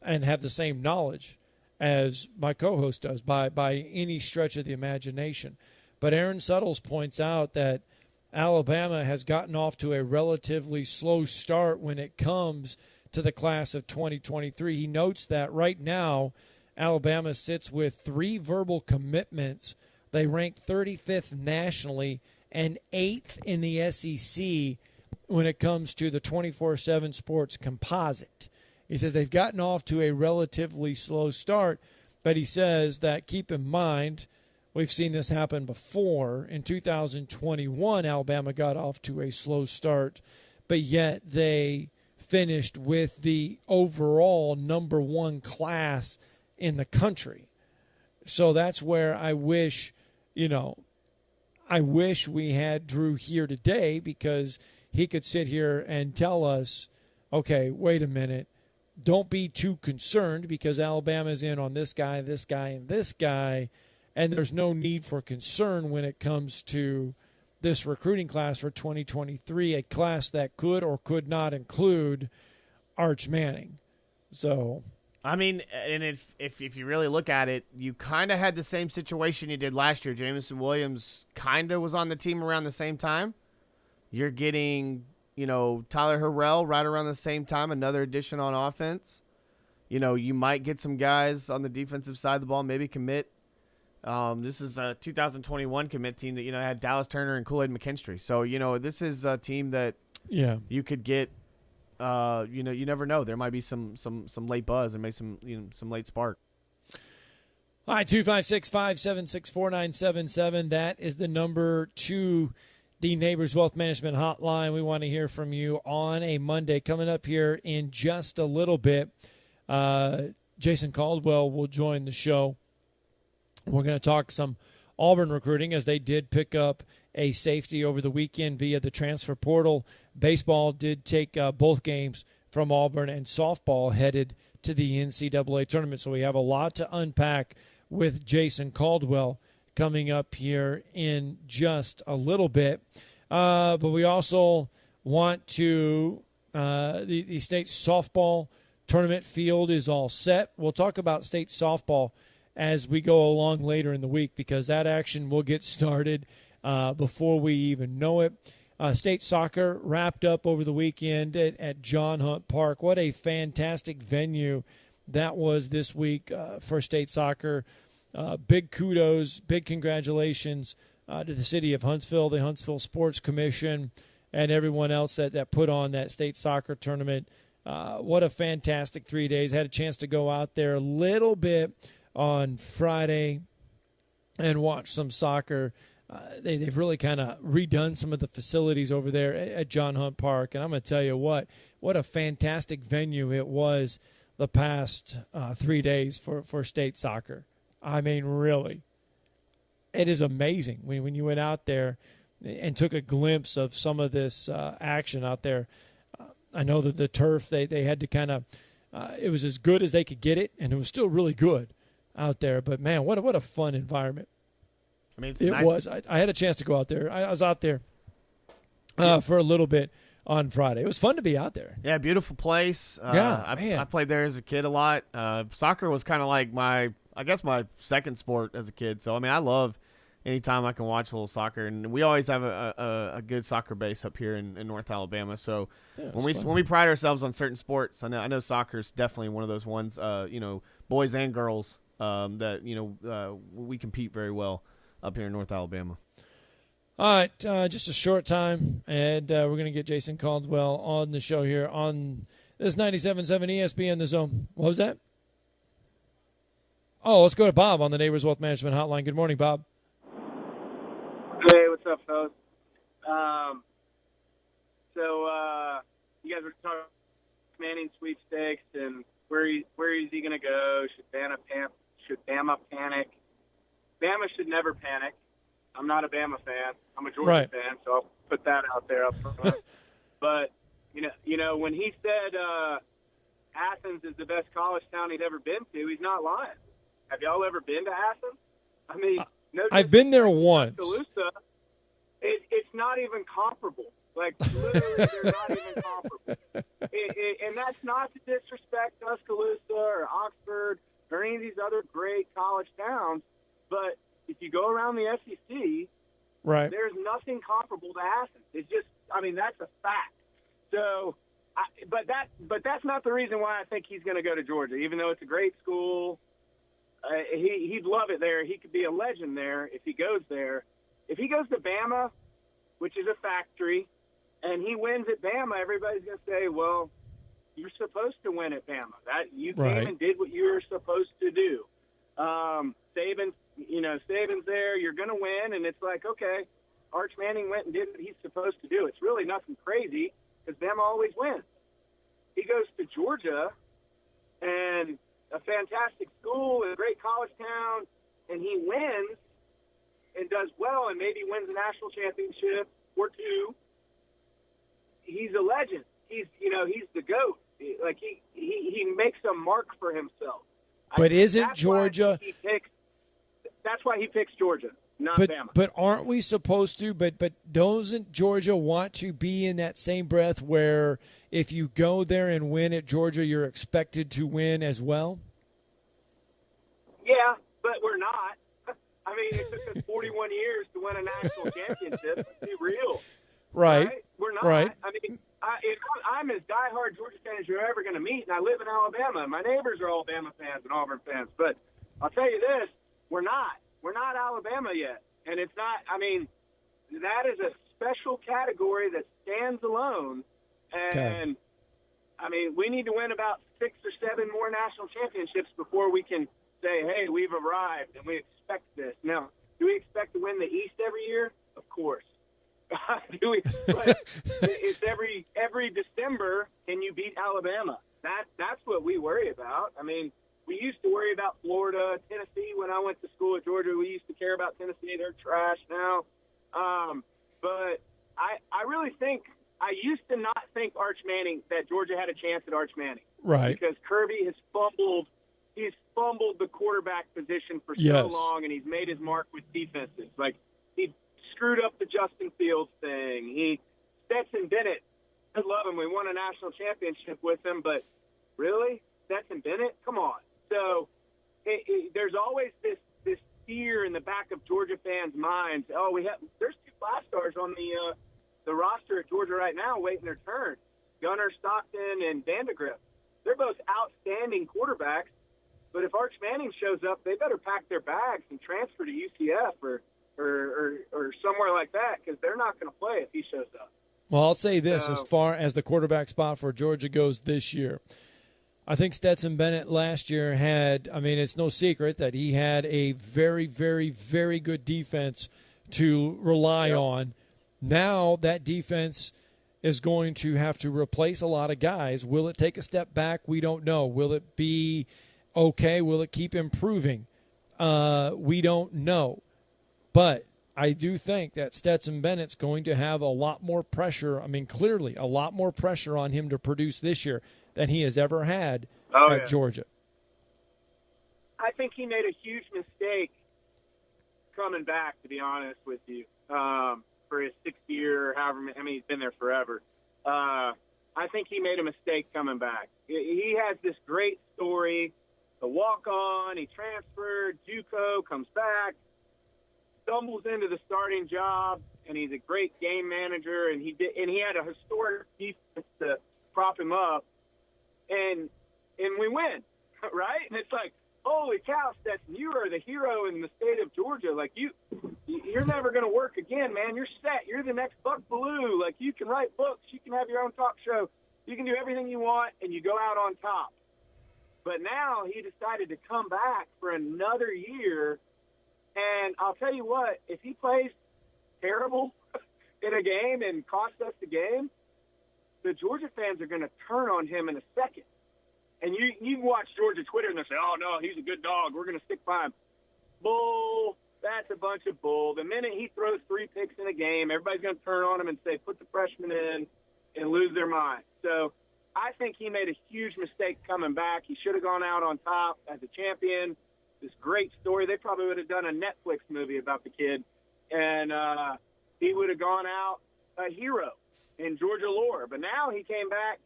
and have the same knowledge as my co-host does by any stretch of the imagination. But Aaron Suttles points out that Alabama has gotten off to a relatively slow start when it comes to the class of 2023. He notes that right now, Alabama sits with 3 verbal commitments. They rank 35th nationally and 8th in the SEC when it comes to the 24/7 Sports composite. He says they've gotten off to a relatively slow start, but he says that keep in mind, we've seen this happen before. In 2021, Alabama got off to a slow start, but yet they finished with the overall number 1 class in the country. So that's where I wish, I wish we had Drew here today because he could sit here and tell us, okay, wait a minute, don't be too concerned because Alabama's in on this guy, and this guy, and there's no need for concern when it comes to this recruiting class for 2023, a class that could or could not include Arch Manning. So, I mean, and if you really look at it, you kind of had the same situation you did last year. Jameson Williams kind of was on the team around the same time. You're getting, Tyler Harrell right around the same time, another addition on offense. You might get some guys on the defensive side of the ball, maybe commit. This is a 2021 commit team that, had Dallas Turner and Kool-Aid McKinstry. So, this is a team that you could get, you never know. There might be some late buzz and maybe some late spark. All right, 256-576-4977. That is the number to the Neighbors Wealth Management Hotline. We want to hear from you on a Monday. Coming up here in just a little bit, Jason Caldwell will join the show. We're going to talk some Auburn recruiting as they did pick up a safety over the weekend via the transfer portal. Baseball did take both games from Auburn, and softball headed to the NCAA tournament. So we have a lot to unpack with Jason Caldwell coming up here in just a little bit. But we also want to the state softball tournament field is all set. We'll talk about state softball as we go along later in the week because that action will get started before we even know it. State soccer wrapped up over the weekend at John Hunt Park. What a fantastic venue that was this week for state soccer. Big kudos, big congratulations to the city of Huntsville, the Huntsville Sports Commission, and everyone else that put on that state soccer tournament. What a fantastic 3 days. Had a chance to go out there a little bit on Friday and watch some soccer. They've really kind of redone some of the facilities over there at John Hunt Park. And I'm going to tell you what a fantastic venue it was the past 3 days for state soccer. I mean, really, it is amazing when you went out there and took a glimpse of some of this action out there. I know that the turf, they had to kind of it was as good as they could get it, and it was still really good out there. But, man, what a fun environment. I mean, it was. I had a chance to go out there. I was out there for a little bit on Friday. It was fun to be out there. Yeah, beautiful place. I played there as a kid a lot. Soccer was kind of like my second sport as a kid. So, I mean, I love anytime I can watch a little soccer. And we always have a good soccer base up here in North Alabama. So when we pride ourselves on certain sports, I know soccer is definitely one of those ones, boys and girls that, we compete very well up here in North Alabama. All right, just a short time, and we're going to get Jason Caldwell on the show here on this 97.7 ESPN The Zone. What was that? Oh, let's go to Bob on the Neighbors Wealth Management Hotline. Good morning, Bob. Hey, what's up, fellas? You guys were talking Manning sweepstakes and where is he going to go? Should Bama panic? Bama should never panic. I'm not a Bama fan. I'm a Georgia fan, so I'll put that out there up front. But, when he said Athens is the best college town he'd ever been to, he's not lying. Have y'all ever been to Athens? I mean, I've been there once. Tuscaloosa, it's not even comparable. Like, literally, they're not even comparable. And that's not to disrespect Tuscaloosa or Oxford or any of these other great college towns, but if you go around the SEC, there's nothing comparable to Athens. It's just, that's a fact. So, but that's not the reason why I think he's going to go to Georgia, even though it's a great school. He'd love it there. He could be a legend there if he goes there. If he goes to Bama, which is a factory, and he wins at Bama, everybody's going to say, well, you're supposed to win at Bama. That you came and did what you were supposed to do. Saban's there, you're going to win, and it's like, okay, Arch Manning went and did what he's supposed to do. It's really nothing crazy because Bama always wins. He goes to Georgia, and a fantastic school and a great college town, and he wins, and does well and maybe wins a national championship or two, he's a legend. He's the GOAT. Like he makes a mark for himself. But isn't Georgia? That's why he picks Georgia, not Bama. But aren't we supposed to? But doesn't Georgia want to be in that same breath where if you go there and win at Georgia, you're expected to win as well? Yeah, but we're not. I mean, it took us 41 years to win a national championship. Let's be real. Right. We're not. Right. I mean, I'm as diehard Georgia fan as you're ever going to meet, and I live in Alabama. My neighbors are all Bama fans and Auburn fans. But I'll tell you this, we're not. We're not Alabama yet. And it's not, I mean, that is a special category that stands alone. And, I mean, we need to win about 6 or 7 more national championships before we can say, hey, we've arrived and we expect this. Now, do we expect to win the East every year? Of course. Do we? But it's every December, can you beat Alabama? That's what we worry about. I mean, we used to worry about Florida, Tennessee. When I went to school at Georgia, we used to care about Tennessee. They're trash now. But I really think I used to not think Arch Manning that Georgia had a chance at Arch Manning. Right. Because Kirby has fumbled. He's fumbled the quarterback position for so Yes. long, and he's made his mark with defenses. Like, he screwed up the Justin Fields thing. Stetson Bennett, I love him. We won a national championship with him, but really? Stetson Bennett? Come on. So there's always this fear in the back of Georgia fans' minds. Oh, there's 2 5-stars on the roster at Georgia right now waiting their turn. Gunnar Stockton and Vandegrift. They're both outstanding quarterbacks, but if Arch Manning shows up, they better pack their bags and transfer to UCF or somewhere like that, because they're not going to play if he shows up. Well, I'll say this as far as the quarterback spot for Georgia goes this year. I think Stetson Bennett last year had, I mean, it's no secret that he had a very, very, very good defense to rely on. Now that defense is going to have to replace a lot of guys. Will it take a step back? We don't know. Will it be okay? Will it keep improving? We don't know. But I do think that Stetson Bennett's going to have a lot more pressure. I mean, clearly a lot more pressure on him to produce this year than he has ever had at Georgia. I think he made a huge mistake coming back, to be honest with you, for his 6th year, however many, I mean, he's been there forever. I think he made a mistake coming back. He has this great story, the walk-on, he transferred, JUCO, comes back, stumbles into the starting job, and he's a great game manager, and he had a historic defense to prop him up, and we win, right? And it's like, holy cow, Stetson, you are the hero in the state of Georgia. Like, you're never going to work again, man. You're set. You're the next Buck Bellew. Like, you can write books. You can have your own talk show. You can do everything you want, and you go out on top. But now he decided to come back for another year, and I'll tell you what, if he plays terrible in a game and costs us the game, the Georgia fans are going to turn on him in a second. And you can watch Georgia Twitter and they'll say, oh, no, he's a good dog. We're going to stick by him. Bull. That's a bunch of bull. The minute he throws 3 picks in a game, everybody's going to turn on him and say, put the freshman in, and lose their mind. So I think he made a huge mistake coming back. He should have gone out on top as a champion. This great story. They probably would have done a Netflix movie about the kid. And he would have gone out a hero in Georgia lore. But now he came back,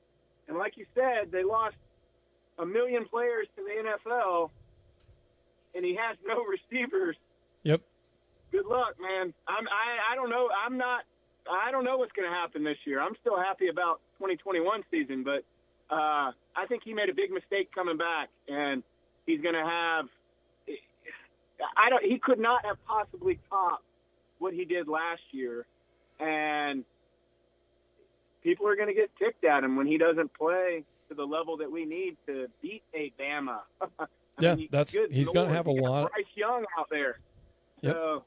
and like you said, they lost 1 million players to the NFL, and he has no receivers. Yep. Good luck, man. I don't know. I don't know what's going to happen this year. I'm still happy about 2021 season, but I think he made a big mistake coming back, and he's going to have. He could not have possibly topped what he did last year, and people are going to get ticked at him when he doesn't play to the level that we need to beat a Bama. He's going to have a lot. Bryce Young out there. Yep. So,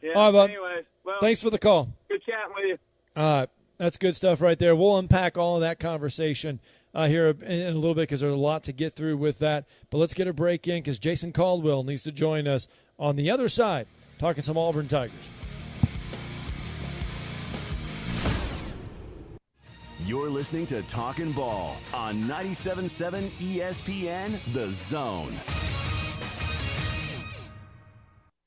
yeah. All right, bud. Anyways, well, thanks for the call. Good chatting with you. All right. That's good stuff right there. We'll unpack all of that conversation here in a little bit because there's a lot to get through with that. But let's get a break in because Jason Caldwell needs to join us on the other side, talking some Auburn Tigers. You're listening to Talkin Ball on 97.7 ESPN, The Zone.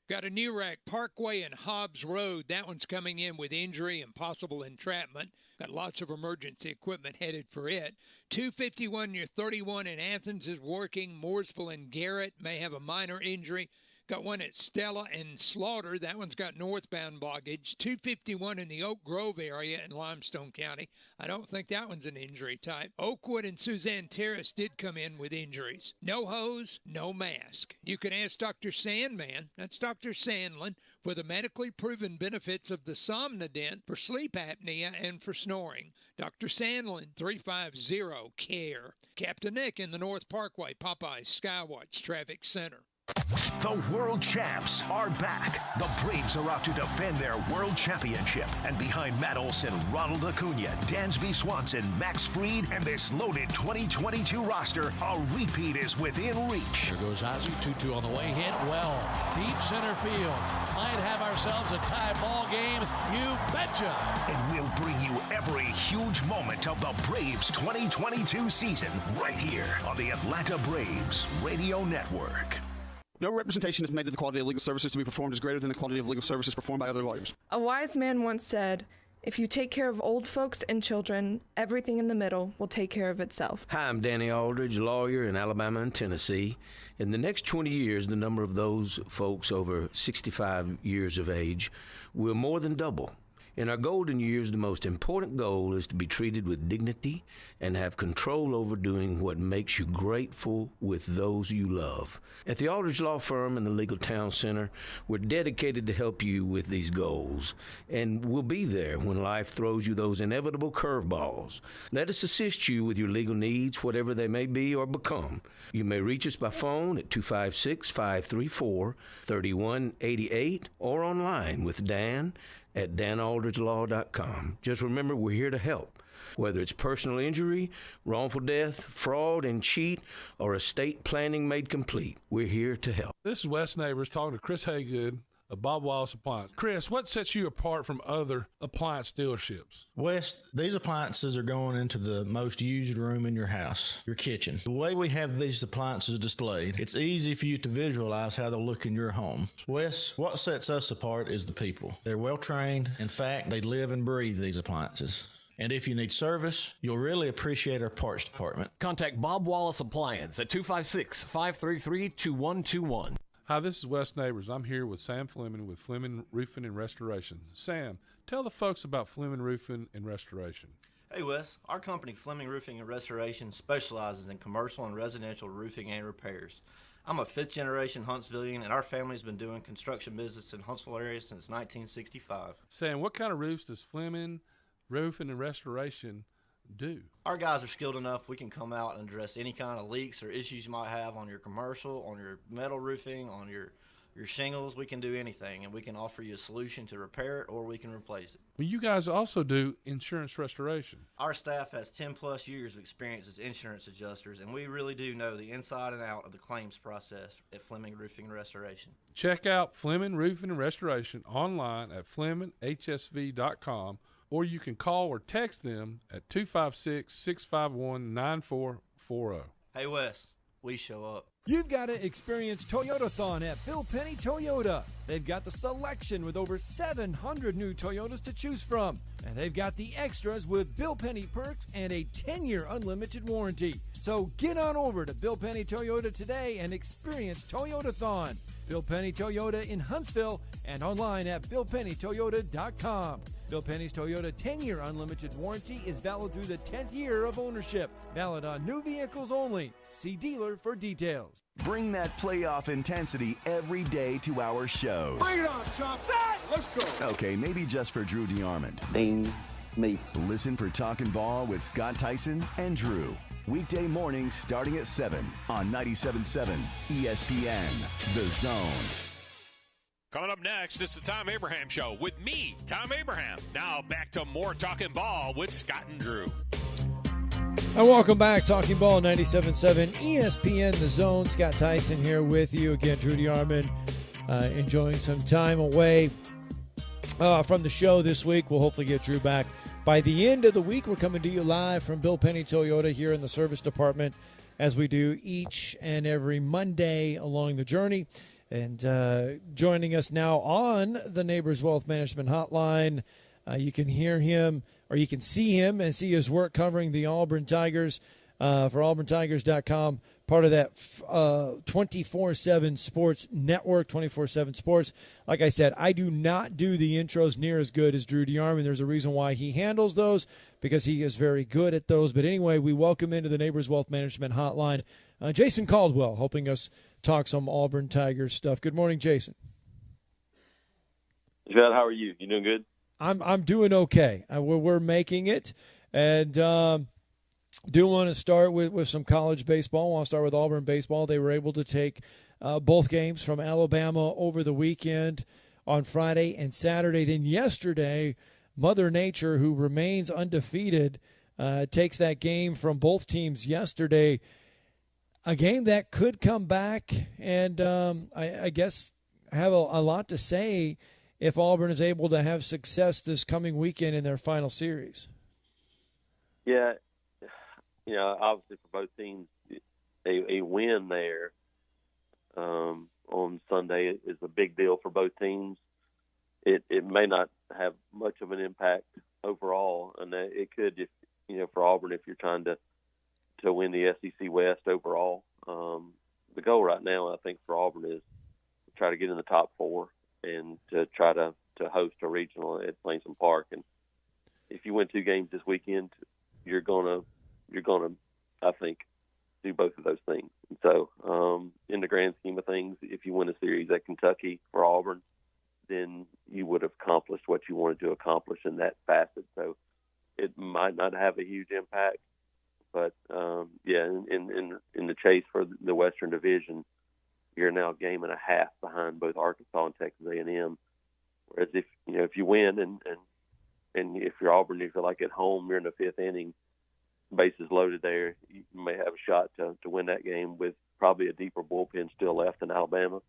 Got a new wreck, Parkway and Hobbs Road. That one's coming in with injury and possible entrapment. Got lots of emergency equipment headed for it. 251 near 31 in Athens is working. Mooresville and Garrett may have a minor injury. Got one at Stella and Slaughter. That one's got northbound blockage. 251 in the Oak Grove area in Limestone County. I don't think that one's an injury type. Oakwood and Suzanne Terrace did come in with injuries. No hose, no mask. You can ask Dr. Sandman, that's Dr. Sandlin, for the medically proven benefits of the Somnodent for sleep apnea and for snoring. Dr. Sandlin, 350-CARE. Captain Nick in the North Parkway, Popeyes Skywatch Traffic Center. The world champs are back. The Braves are out to defend their world championship. And behind Matt Olson, Ronald Acuna, Dansby Swanson, Max Fried, and this loaded 2022 roster, a repeat is within reach. There goes Ozzie, 2-2 on the way, hit well. Deep center field. Might have ourselves a tie ball game. You betcha. And we'll bring you every huge moment of the Braves 2022 season right here on the Atlanta Braves Radio Network. No representation is made that the quality of legal services to be performed is greater than the quality of legal services performed by other lawyers. A wise man once said, if you take care of old folks and children, everything in the middle will take care of itself. Hi, I'm Danny Aldridge, lawyer in Alabama and Tennessee. In the next 20 years, the number of those folks over 65 years of age will more than double. In our golden years, the most important goal is to be treated with dignity and have control over doing what makes you grateful with those you love. At the Aldridge Law Firm and the Legal Town Center, we're dedicated to help you with these goals, and we'll be there when life throws you those inevitable curveballs. Let us assist you with your legal needs, whatever they may be or become. You may reach us by phone at 256-534-3188 or online with Dan at danaldridgelaw.com. Just remember, we're here to help. Whether it's personal injury, wrongful death, fraud and cheat, or estate planning made complete, we're here to help. This is Wes Neighbors talking to Chris Haygood of Bob Wallace Appliance. Chris, what sets you apart from other appliance dealerships? Wes, these appliances are going into the most used room in your house, your kitchen. The way we have these appliances displayed, it's easy for you to visualize how they'll look in your home. Wes, what sets us apart is the people. They're well trained. In fact, they live and breathe these appliances. And if you need service, you'll really appreciate our parts department. Contact Bob Wallace Appliance at 256-533-2121. Hi, this is Wes Neighbors. I'm here with Sam Fleming with Fleming Roofing and Restoration. Sam, tell the folks about Fleming Roofing and Restoration. Hey Wes, our company Fleming Roofing and Restoration specializes in commercial and residential roofing and repairs. I'm a fifth generation Huntsvillian, and our family's been doing construction business in Huntsville area since 1965. Sam, what kind of roofs does Fleming Roofing and Restoration do? Our guys are skilled enough. We can come out and address any kind of leaks or issues you might have on your commercial, on your metal roofing, on your shingles. We can do anything, and we can offer you a solution to repair it, or we can replace it. Well, you guys also do insurance restoration. Our staff has 10 plus years of experience as insurance adjusters, and we really do know the inside and out of the claims process at Fleming Roofing and Restoration. Check out Fleming Roofing and Restoration online at FlemingHSV.com, or you can call or text them at 256-651-9440. Hey Wes, we show up. You've got to experience Toyotathon at Bill Penny Toyota. They've got the selection with over 700 new Toyotas to choose from. And they've got the extras with Bill Penny perks and a 10-year unlimited warranty. So get on over to Bill Penny Toyota today and experience Toyotathon. Bill Penny Toyota in Huntsville and online at BillPennyToyota.com. Bill Penny's Toyota 10-year unlimited warranty is valid through the 10th year of ownership. Valid on new vehicles only. See dealer for details. Bring that playoff intensity every day to our shows. Bring it on, Chops. Let's go. Okay, maybe just for Drew DeArmond. Ding, me. Listen for Talkin Ball with Scott Tyson and Drew. Weekday mornings starting at 7 on 97.7 ESPN, The Zone. Coming up next, it's the Tom Abraham Show with me, Tom Abraham. Now back to more Talkin Ball with Scott and Drew. And welcome back, Talking Ball 97.7 ESPN, The Zone. Scott Tyson here with you again, Drew DeArmond. enjoying some time away from the show this week. We'll hopefully get Drew back by the end of the week. We're coming to you live from Bill Penny Toyota here in the service department, as we do each and every Monday along the journey. And joining us now on the Neighbors Wealth Management Hotline, you can hear him, or you can see him and see his work covering the Auburn Tigers for auburntigers.com, part of that 24/7 Sports Network, 24/7 Sports. Like I said, I do not do the intros near as good as Drew DeArmond. There's a reason why he handles those, because he is very good at those. But anyway, we welcome into the Neighbors Wealth Management Hotline Jason Caldwell, helping us talk some Auburn Tigers stuff. Good morning, Jason. Judd, how are you? You doing good? I'm doing okay. We're making it, and do want to start with some college baseball. I want to start with Auburn baseball. They were able to take both games from Alabama over the weekend on Friday and Saturday. Then yesterday, Mother Nature, who remains undefeated, takes that game from both teams yesterday. A game that could come back and I guess have a lot to say if Auburn is able to have success this coming weekend in their final series. Yeah, obviously for both teams, a win there on Sunday is a big deal for both teams. It may not have much of an impact overall, and it could, if for Auburn, if you're trying to win the SEC West overall. The goal right now, I think, for Auburn is to try to get in the top four and to try to host a regional at Plainson Park. And if you win two games this weekend, you're gonna, I think, do both of those things. And so, in the grand scheme of things, if you win a series at Kentucky for Auburn, then you would have accomplished what you wanted to accomplish in that facet. So it might not have a huge impact, but in the chase for the Western Division, you're now a game and a half behind both Arkansas and Texas A&M. Whereas if you win and if you're Auburn, you feel like at home, you're in the fifth inning, bases loaded there, you may have a shot to win that game with probably a deeper bullpen still left in Alabama.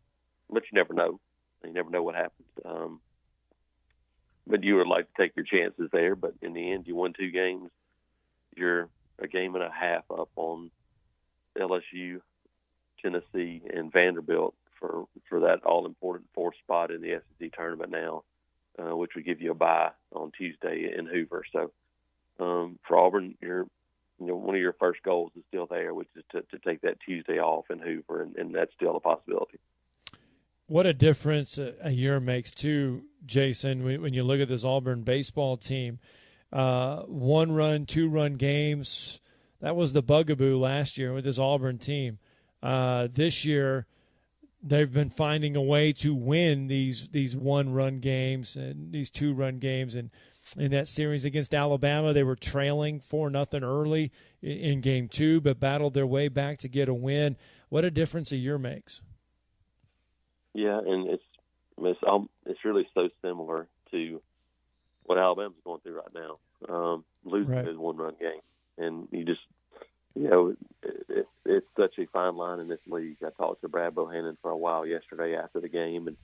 But you never know. You never know what happens. But you would like to take your chances there. But in the end, you won two games. You're a game and a half up on LSU, Tennessee, and Vanderbilt for that all-important fourth spot in the SEC tournament now, which would give you a bye on Tuesday in Hoover. So for Auburn, one of your first goals is still there, which is to take that Tuesday off in Hoover, and that's still a possibility. What a difference a year makes, too, Jason, when you look at this Auburn baseball team. 1-run, 2-run games. That was the bugaboo last year with this Auburn team. This year, they've been finding a way to win these 1-run games and these 2-run games. And in that series against Alabama, they were trailing 4-0 early in Game 2, but battled their way back to get a win. What a difference a year makes. Yeah, and it's really so similar to what Alabama's going through right now. Losing is 1-run game, and you just it's such a fine line in this league. I talked to Brad Bohannon for a while yesterday after the game, and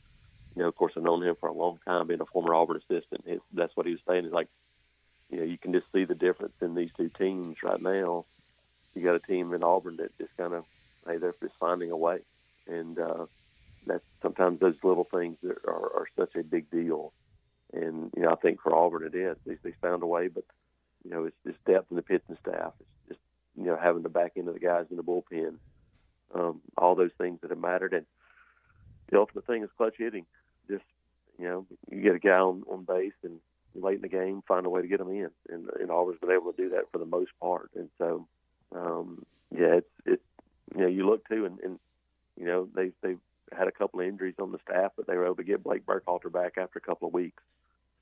of course I've known him for a long time, being a former Auburn assistant. That's what he was saying. Is like, you can just see the difference in these two teams right now. You got a team in Auburn that just kind of, they're just finding a way, and that's sometimes those little things that are such a big deal. And I think for Auburn it is. They found a way, but it's just depth in the pitching staff. It's just having to back into the guys in the bullpen. All those things that have mattered, and the ultimate thing is clutch hitting. Just you get a guy on base and late in the game, find a way to get them in, and Auburn's been able to do that for the most part. And so, it's you look to, and they've had a couple of injuries on the staff, but they were able to get Blake Burkhalter back after a couple of weeks.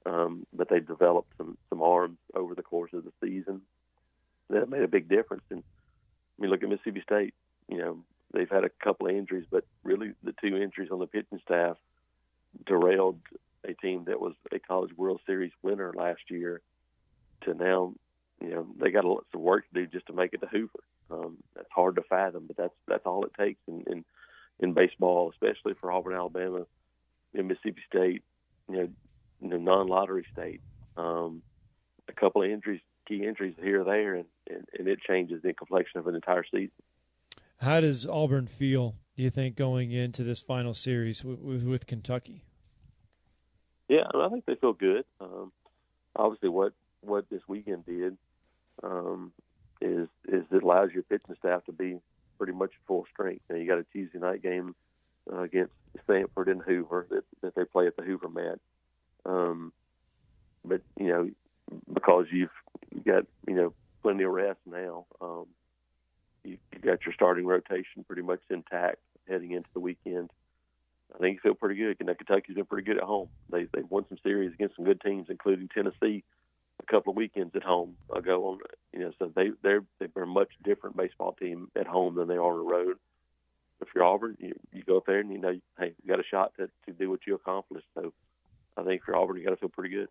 But they developed some arms over the course of the season that made a big difference. And look at Mississippi State. They've had a couple of injuries, but really the two injuries on the pitching staff derailed a team that was a College World Series winner last year to now, they got some work to do just to make it to Hoover. That's hard to fathom, but that's all it takes in baseball, especially for Auburn, Alabama, Mississippi State, non-lottery state. A couple of injuries, key injuries here or there, and it changes the complexion of an entire season. How does Auburn feel, do you think, going into this final series with Kentucky? Yeah, I think they feel good. Obviously, what this weekend did is it allows your pitching staff to be pretty much full strength. You got a Tuesday night game against Stanford and Hoover that they play at the Hoover mat. But because you've got plenty of rest now, you got your starting rotation pretty much intact heading into the weekend. I think you feel pretty good. Kentucky's been pretty good at home. They've won some series against some good teams, including Tennessee, a couple of weekends at home ago. So they're a much different baseball team at home than they are on the road. If you're Auburn, you go up there and hey, you got a shot to do what you accomplished. So I think for Auburn, you got to feel pretty good.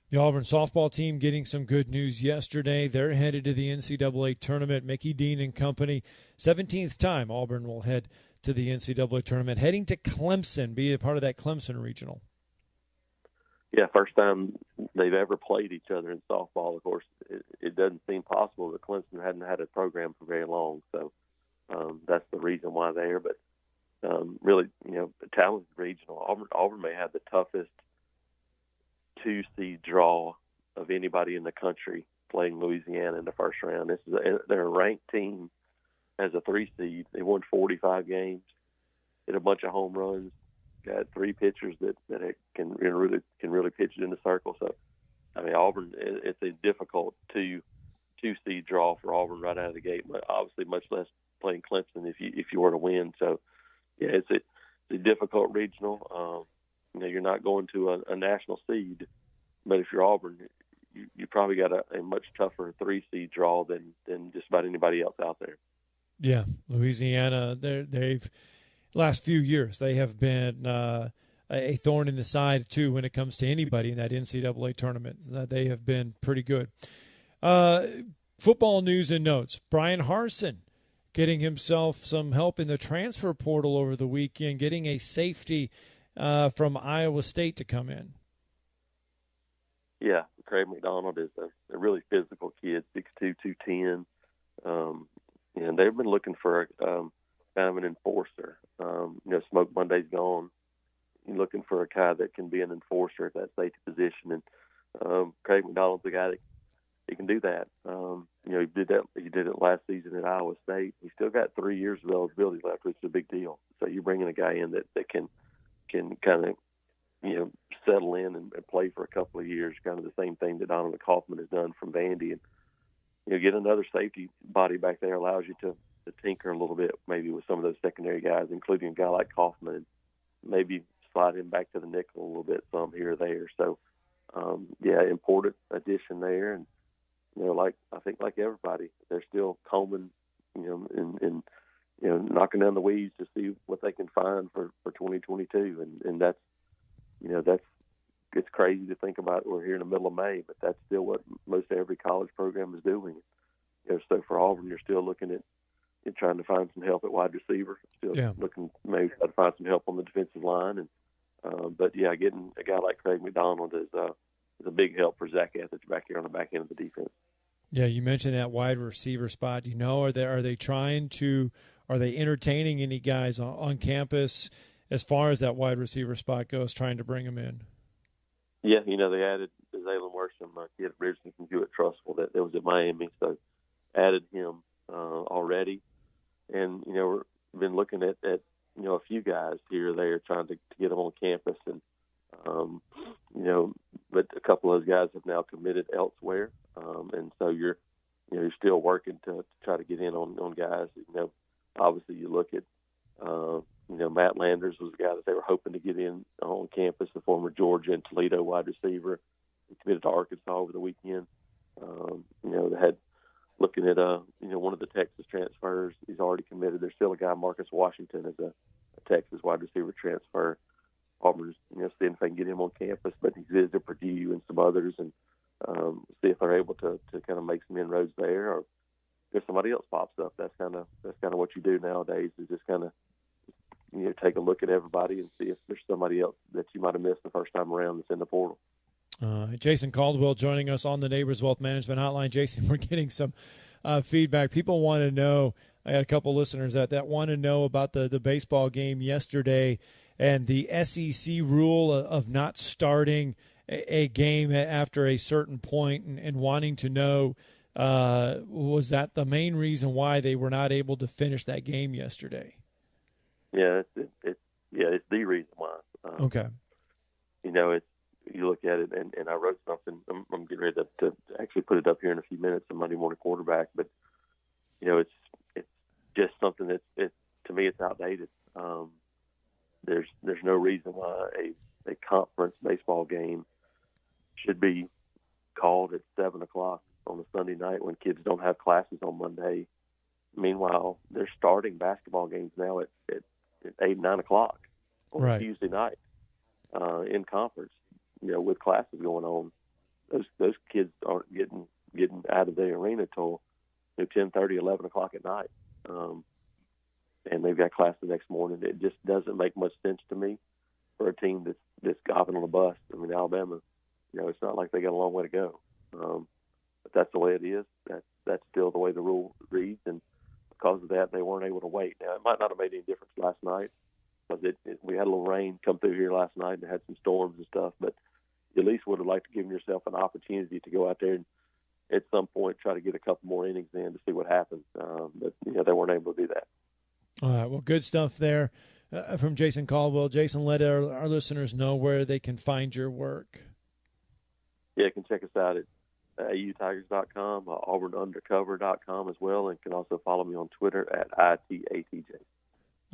The Auburn softball team getting some good news yesterday. They're headed to the NCAA tournament. Mickey Dean and company, 17th time Auburn will head to the NCAA tournament, heading to Clemson, be a part of that Clemson regional. Yeah, first time they've ever played each other in softball. Of course, it doesn't seem possible that Clemson hadn't had a program for very long. So that's the reason why they're. But really, a talented regional. Auburn may have the toughest 2-seed draw of anybody in the country playing Louisiana in the first round. They're a ranked team as a 3-seed. They won 45 games, hit a bunch of home runs, got 3 pitchers that can really pitch it in the circle. So, Auburn, it's a difficult 2-seed draw for Auburn right out of the gate. But obviously, much less playing Clemson if you were to win. So, yeah, it's a difficult regional. You're not going to a national seed, but if you're Auburn, you probably got a much tougher 3-seed draw than just about anybody else out there. Yeah, Louisiana, they've last few years they have been a thorn in the side too when it comes to anybody in that NCAA tournament. They have been pretty good. Football news and notes: Brian Harsin getting himself some help in the transfer portal over the weekend, getting a safety from Iowa State to come in. Yeah, Craig McDonald is a really physical kid, 6'2", 210. And they've been looking for kind of an enforcer. Smoke Monday's gone. You're looking for a guy that can be an enforcer at that safety position. And Craig McDonald's the guy that he can do that. He did that. He did it last season at Iowa State. He's still got 3 years of eligibility left, which is a big deal. So you're bringing a guy in that can kind of settle in and play for a couple of years, kind of the same thing that Donovan Kaufman has done from Vandy. And get another safety body back there allows you to tinker a little bit maybe with some of those secondary guys, including a guy like Kaufman, and maybe slide him back to the nickel a little bit some here or there. So important addition there. And I think like everybody, they're still combing and knocking down the weeds to see what they can find for 2022. And that's it's crazy to think about. We're here in the middle of May, but that's still what most every college program is doing. So for Auburn, you're still looking at trying to find some help at wide receiver. Still looking maybe to find some help on the defensive line. And getting a guy like Craig McDonald is a big help for Zach Ethridge back here on the back end of the defense. Yeah, you mentioned that wide receiver spot. Are they entertaining any guys on campus as far as that wide receiver spot goes, trying to bring them in? Yeah, they added Zaylen Worsham, a kid originally from Hewitt-Trussville that was at Miami, so added him already. And, we've been looking at a few guys here or there trying to get them on campus. And, but a couple of those guys have now committed elsewhere. And so you're still working to try to get in on guys. Obviously you look at, Matt Landers was a guy that they were hoping to get in on campus, the former Georgia and Toledo wide receiver. He committed to Arkansas over the weekend. They had looking at one of the Texas transfers. He's already committed. There's still a guy, Marcus Washington, as a Texas wide receiver transfer. Auburn's seeing if they can get him on campus, but he's visited Purdue and some others, and see if they're able to kind of make some inroads there, or if somebody else pops up. That's kind of what you do nowadays, is just kind of take a look at everybody and see if there's somebody else that you might have missed the first time around that's in the portal. Jason Caldwell joining us on the Neighbors Wealth Management Hotline. Jason, we're getting some feedback. People want to know. I had a couple listeners that want to know about the baseball game yesterday and the SEC rule of not starting a game after a certain point and wanting to know, was that the main reason why they were not able to finish that game yesterday? Yeah, it's the reason why. Okay. You look at it, and I wrote something. I'm getting ready to actually put it up here in a few minutes, the Monday morning quarterback. But it's just something that to me it's outdated. There's no reason why a conference baseball game should be called at 7:00 on a Sunday night when kids don't have classes on Monday. Meanwhile, they're starting basketball games now at 8, 9 o'clock on a Tuesday night in conference. With classes going on, those kids aren't getting out of the arena till 10:30, 11 o'clock at night, and they've got class the next morning. It just doesn't make much sense to me for a team that's gobbling on a bus. I mean, Alabama, it's not like they got a long way to go, but that's the way it is. That's still the way the rule reads, and because of that, they weren't able to wait. Now, it might not have made any difference last night because we had a little rain come through here last night and had some storms and stuff, but you at least would have liked to give yourself an opportunity to go out there and at some point try to get a couple more innings in to see what happens. But they weren't able to do that. All right, well, good stuff there from Jason Caldwell. Jason, let our listeners know where they can find your work. Yeah, you can check us out at autigers.com, auburnundercover.com as well, and can also follow me on Twitter at ITATJ.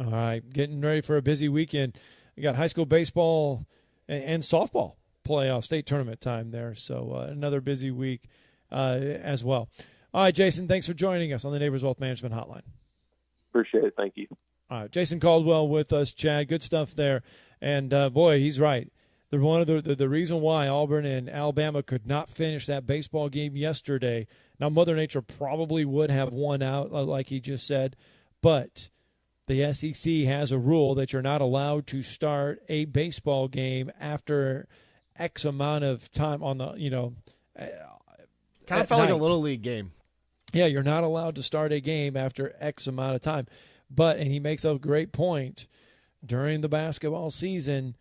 All right, getting ready for a busy weekend. We got high school baseball and softball playoff state tournament time there, so another busy week as well. All right, Jason, thanks for joining us on the Neighbors Wealth Management Hotline. Appreciate it. Thank you. All right, Jason Caldwell with us, Chad. Good stuff there. And, boy, he's right. The reason why Auburn and Alabama could not finish that baseball game yesterday, now Mother Nature probably would have won out, like he just said, but the SEC has a rule that you're not allowed to start a baseball game after X amount of time on the, kind of felt like a Little League game. Yeah, you're not allowed to start a game after X amount of time. But, and he makes a great point, during the basketball season,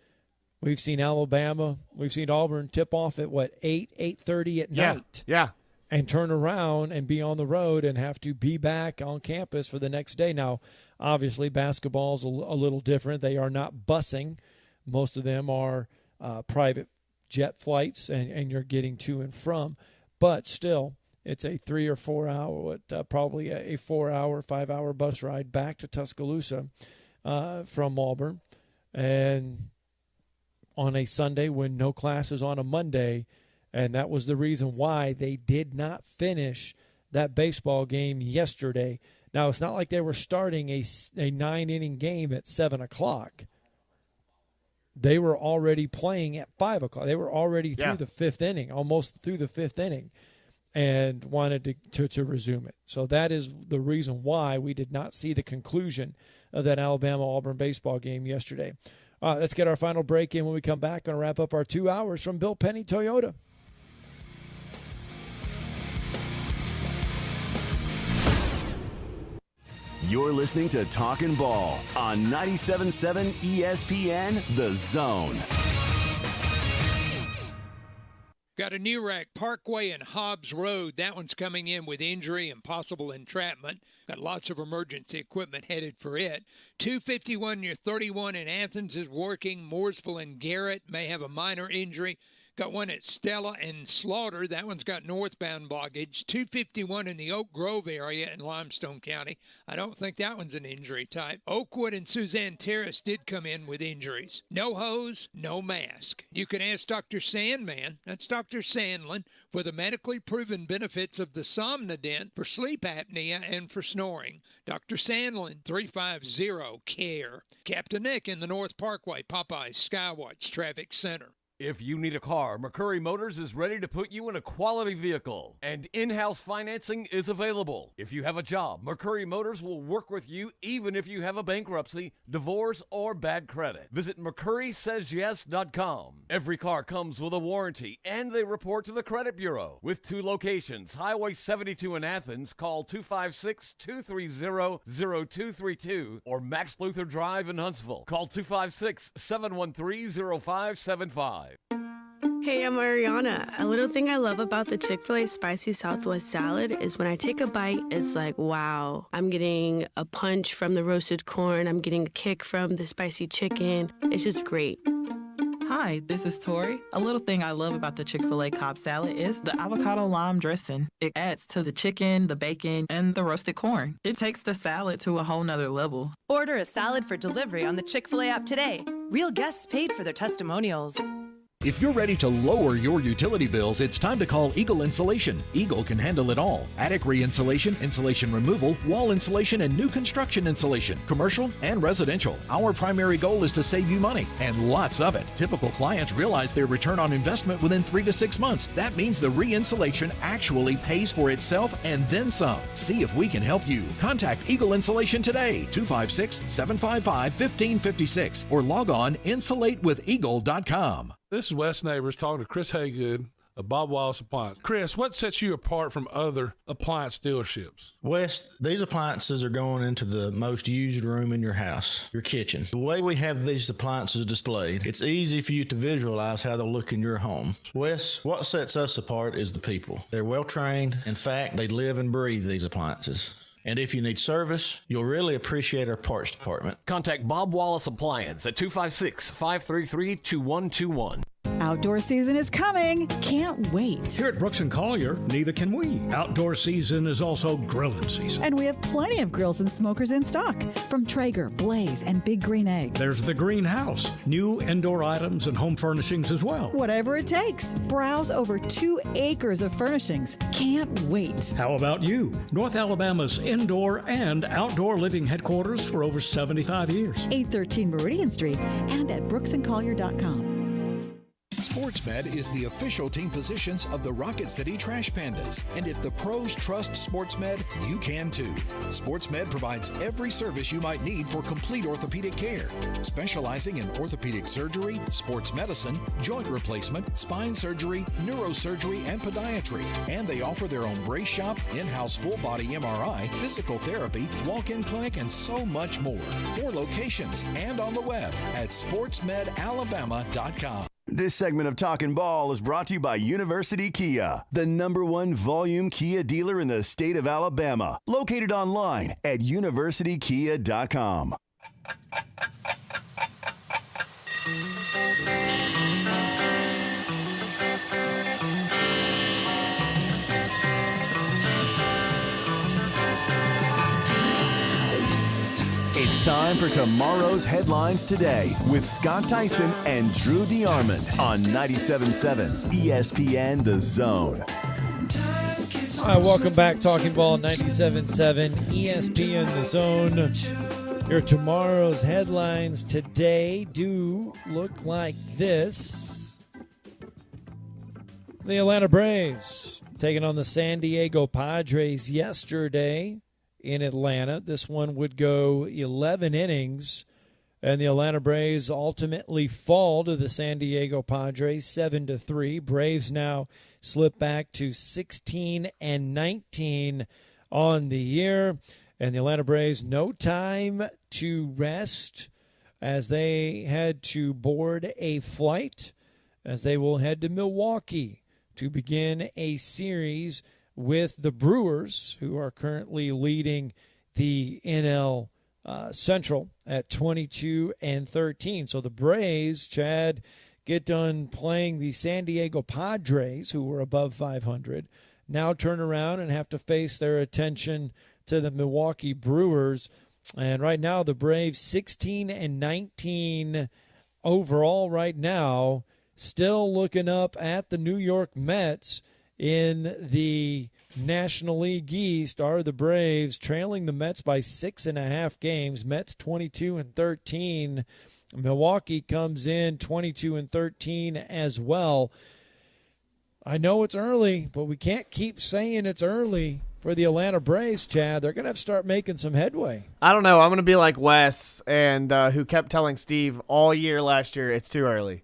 we've seen Alabama, we've seen Auburn tip off at, 8:30 at night. Yeah. And turn around and be on the road and have to be back on campus for the next day. Now, obviously, basketball's a little different. They are not busing. Most of them are private jet flights, and you're getting to and from. But still, it's a 3 or 4 hour, probably a 4 hour, 5 hour bus ride back to Tuscaloosa from Auburn. And on a Sunday when no classes on a Monday, and that was the reason why they did not finish that baseball game yesterday. Now, it's not like they were starting a 9-inning game at 7 o'clock. They were already playing at 5 o'clock. They were already through the fifth inning, almost through the fifth inning, and wanted to resume it. So that is the reason why we did not see the conclusion of that Alabama-Auburn baseball game yesterday. Let's get our final break in. When we come back, going to wrap up our 2 hours from Bill Penny Toyota. You're listening to Talkin Ball on 97.7 ESPN, The Zone. Got a new wreck, Parkway and Hobbs Road. That one's coming in with injury and possible entrapment. Got lots of emergency equipment headed for it. 251 near 31 in Athens is working. Mooresville and Garrett may have a minor injury. Got one at Stella and Slaughter. That one's got northbound blockage. 251 in the Oak Grove area in Limestone County. I don't think that one's an injury type. Oakwood and Suzanne Terrace did come in with injuries. No hose, no mask. You can ask Dr. Sandman, that's Dr. Sandlin, for the medically proven benefits of the Somnodent for sleep apnea and for snoring. Dr. Sandlin, 350-CARE. Captain Nick in the North Parkway, Popeyes Skywatch Traffic Center. If you need a car, McCurry Motors is ready to put you in a quality vehicle, and in-house financing is available. If you have a job, McCurry Motors will work with you even if you have a bankruptcy, divorce, or bad credit. Visit McCurrySaysYes.com. Every car comes with a warranty, and they report to the credit bureau. With 2 locations, Highway 72 in Athens, call 256-230-0232, or Max Luther Drive in Huntsville. Call 256-713-0575. Hey, I'm Ariana. A little thing I love about the Chick-fil-A Spicy Southwest salad is when I take a bite, it's like, wow, I'm getting a punch from the roasted corn. I'm getting a kick from the spicy chicken. It's just great. Hi, this is Tori. A little thing I love about the Chick-fil-A Cobb salad is the avocado lime dressing. It adds to the chicken, the bacon, and the roasted corn. It takes the salad to a whole nother level. Order a salad for delivery on the Chick-fil-A app today. Real guests paid for their testimonials. If you're ready to lower your utility bills, it's time to call Eagle Insulation. Eagle can handle it all. Attic re-insulation, insulation removal, wall insulation, and new construction insulation, commercial and residential. Our primary goal is to save you money, and lots of it. Typical clients realize their return on investment within 3 to 6 months. That means the re-insulation actually pays for itself and then some. See if we can help you. Contact Eagle Insulation today, 256-755-1556, or log on insulatewitheagle.com. This is Wes Neighbors talking to Chris Haygood of Bob Wallace Appliance. Chris, what sets you apart from other appliance dealerships? Wes, these appliances are going into the most used room in your house, your kitchen. The way we have these appliances displayed, it's easy for you to visualize how they'll look in your home. Wes, what sets us apart is the people. They're well trained. In fact, they live and breathe these appliances. And if you need service, you'll really appreciate our parts department. Contact Bob Wallace Appliance at 256-533-2121. Outdoor season is coming. Can't wait. Here at Brooks & Collier, neither can we. Outdoor season is also grilling season. And we have plenty of grills and smokers in stock from Traeger, Blaze, and Big Green Egg. There's the greenhouse, new indoor items and home furnishings as well. Whatever it takes. Browse over 2 acres of furnishings. Can't wait. How about you? North Alabama's indoor and outdoor living headquarters for over 75 years. 813 Meridian Street and at brooksandcollier.com. SportsMed is the official team physicians of the Rocket City Trash Pandas. And if the pros trust SportsMed, you can too. SportsMed provides every service you might need for complete orthopedic care, specializing in orthopedic surgery, sports medicine, joint replacement, spine surgery, neurosurgery, and podiatry. And they offer their own brace shop, in-house full-body MRI, physical therapy, walk-in clinic, and so much more. 4 locations and on the web at sportsmedalabama.com. This segment of Talkin Ball is brought to you by University Kia, the #1 volume Kia dealer in the state of Alabama. Located online at universitykia.com. It's time for tomorrow's headlines today with Scott Tyson and Drew DeArmond on 97.7 ESPN The Zone. All right, welcome back. Talking Ball 97.7 ESPN The Zone. Your tomorrow's headlines today do look like this. The Atlanta Braves taking on the San Diego Padres yesterday in Atlanta. This one would go 11 innings, and the Atlanta Braves ultimately fall to the San Diego Padres 7-3. Braves now slip back to 16-19 on the year, and the Atlanta Braves no time to rest as they had to board a flight as they will head to Milwaukee to begin a series with the Brewers, who are currently leading the NL Central at 22-13. So the Braves, Chad, get done playing the San Diego Padres, who were above 500, now turn around and have to face their attention to the Milwaukee Brewers. And right now the Braves 16-19 overall right now, still looking up at the New York Mets in the National League East are the Braves, trailing the Mets by 6.5 games. Mets 22-13. Milwaukee comes in 22-13 as well. I know it's early, but we can't keep saying it's early for the Atlanta Braves, Chad. They're going to have to start making some headway. I don't know. I'm going to be like Wes, and who kept telling Steve all year last year it's too early.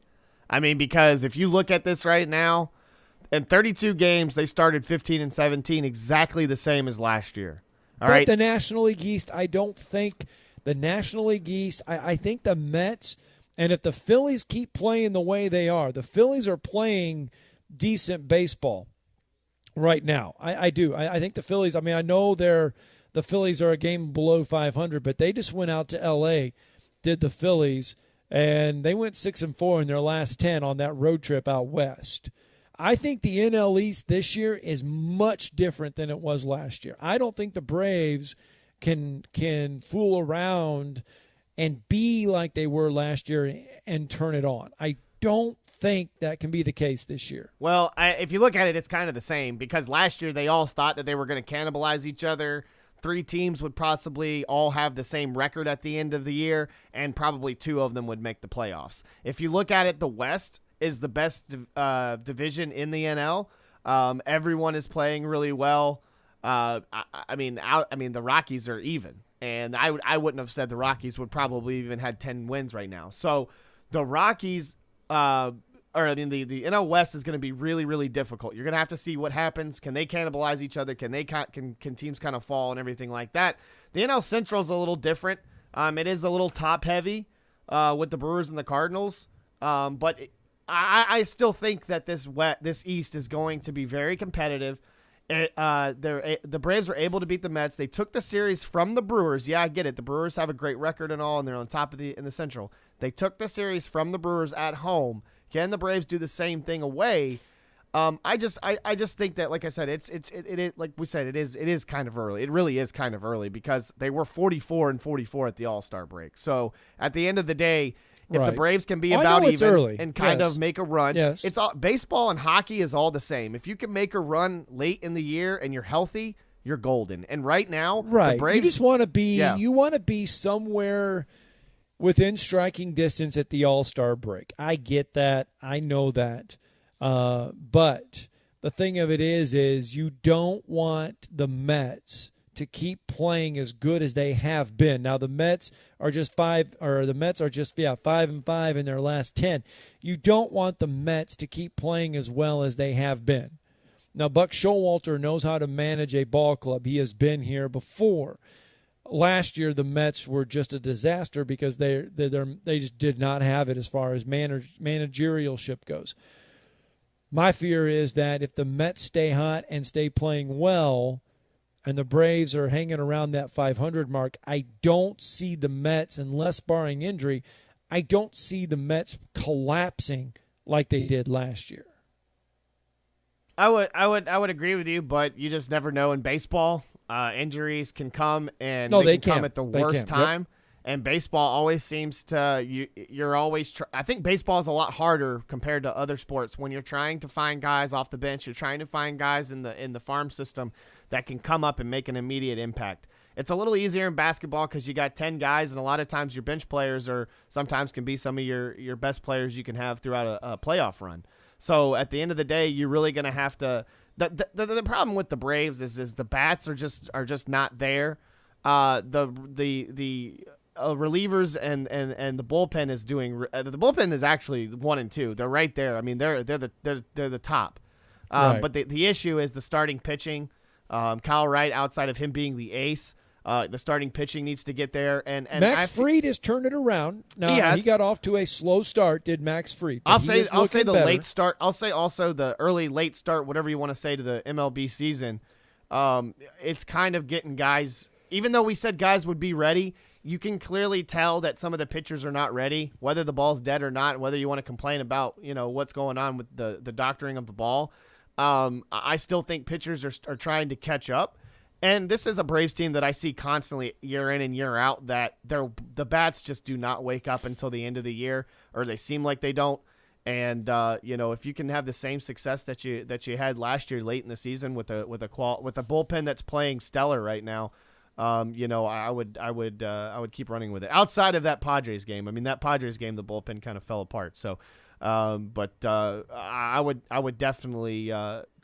I mean, because if you look at this right now, in 32 games, they started 15-17, exactly the same as last year. All right. The National League East, I don't think the National League East, I think the Mets, and if the Phillies keep playing the way they are, the Phillies are playing decent baseball right now. I do. I think the Phillies, I mean, I know the Phillies are a game below 500, but they just went out to L.A., did the Phillies, and they went 6-4 in their last 10 on that road trip out west. I think the NL East this year is much different than it was last year. I don't think the Braves can fool around and be like they were last year and turn it on. I don't think that can be the case this year. Well, if you look at it, it's kind of the same because last year they all thought that they were going to cannibalize each other. 3 teams would possibly all have the same record at the end of the year, and probably 2 of them would make the playoffs. If you look at it, the West is the best division in the NL. Everyone is playing really well. I mean, the Rockies are even, and I wouldn't have said the Rockies would probably even had 10 wins right now. So the Rockies, the NL West is going to be really, really difficult. You're going to have to see what happens. Can they cannibalize each other? Can teams kind of fall and everything like that? The NL Central is a little different. It is a little top heavy with the Brewers and the Cardinals, but I still think that this East is going to be very competitive. The Braves were able to beat the Mets. They took the series from the Brewers. Yeah, I get it. The Brewers have a great record and all, and they're on top of in the Central. They took the series from the Brewers at home. Can the Braves do the same thing away? I just think that, like I said, it like we said, it is kind of early. It really is kind of early because they were 44-44 at the All-Star break. So at the end of the day, if the Braves can be about even and kind of make a run, it's all baseball and hockey is all the same. If you can make a run late in the year and you're healthy, you're golden. And right now, the Braves, you just want to be you want to be somewhere within striking distance at the All-Star break. I get that. I know that. But the thing of it is you don't want the Mets to keep playing as good as they have been. Now the Mets are just 5-5 in their last 10. You don't want the Mets to keep playing as well as they have been. Now Buck Showalter knows how to manage a ball club. He has been here before. Last year the Mets were just a disaster because they just did not have it as far as managerialship goes. My fear is that if the Mets stay hot and stay playing well, and the Braves are hanging around that 500 mark, I don't see the Mets, unless barring injury, I don't see the Mets collapsing like they did last year. I would agree with you, but you just never know in baseball. Injuries can come, and they can come at the worst time. Yep. And baseball always seems to you're always. I think baseball is a lot harder compared to other sports when you're trying to find guys off the bench. You're trying to find guys in the farm system that can come up and make an immediate impact. It's a little easier in basketball because you got 10 guys, and a lot of times your bench players sometimes can be some of your best players you can have throughout a playoff run. So at the end of the day, you're really going to have to. The problem with the Braves is the bats are just not there. The relievers and the bullpen is doing. The bullpen is actually 1 and 2. They're right there. I mean, they're the top. Right. But the issue is the starting pitching. Kyle Wright, outside of him being the ace, the starting pitching needs to get there. And Max Fried has turned it around. Now he got off to a slow start. Did Max Fried? I'll say the late start. I'll say also the early late start. Whatever you want to say to the MLB season. It's kind of getting guys. Even though we said guys would be ready, you can clearly tell that some of the pitchers are not ready, whether the ball's dead or not. Whether you want to complain about what's going on with the doctoring of the ball. I still think pitchers are trying to catch up. And this is a Braves team that I see constantly year in and year out that the bats just do not wake up until the end of the year, or they seem like they don't. And if you can have the same success that you had last year late in the season with a bullpen that's playing stellar right now, I would keep running with it. Outside of that Padres game, I mean, that Padres game, the bullpen kind of fell apart. So, I would definitely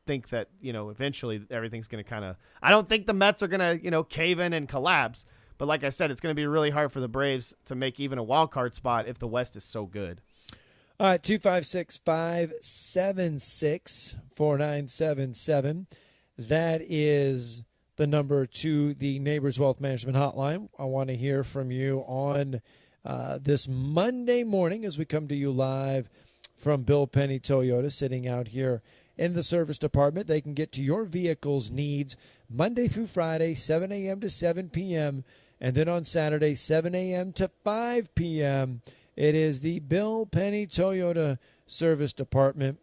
think that eventually everything's going to kind of. I don't think the Mets are going to cave in and collapse. But like I said, it's going to be really hard for the Braves to make even a wild card spot if the West is so good. All right, 256-576-4977. That is the number to the Neighbors Wealth Management Hotline. I want to hear from you on this Monday morning as we come to you live from Bill Penny Toyota, sitting out here in the service department. They can get to your vehicle's needs Monday through Friday, 7 a.m. to 7 p.m., and then on Saturday, 7 a.m. to 5 p.m., it is the Bill Penny Toyota Service Department,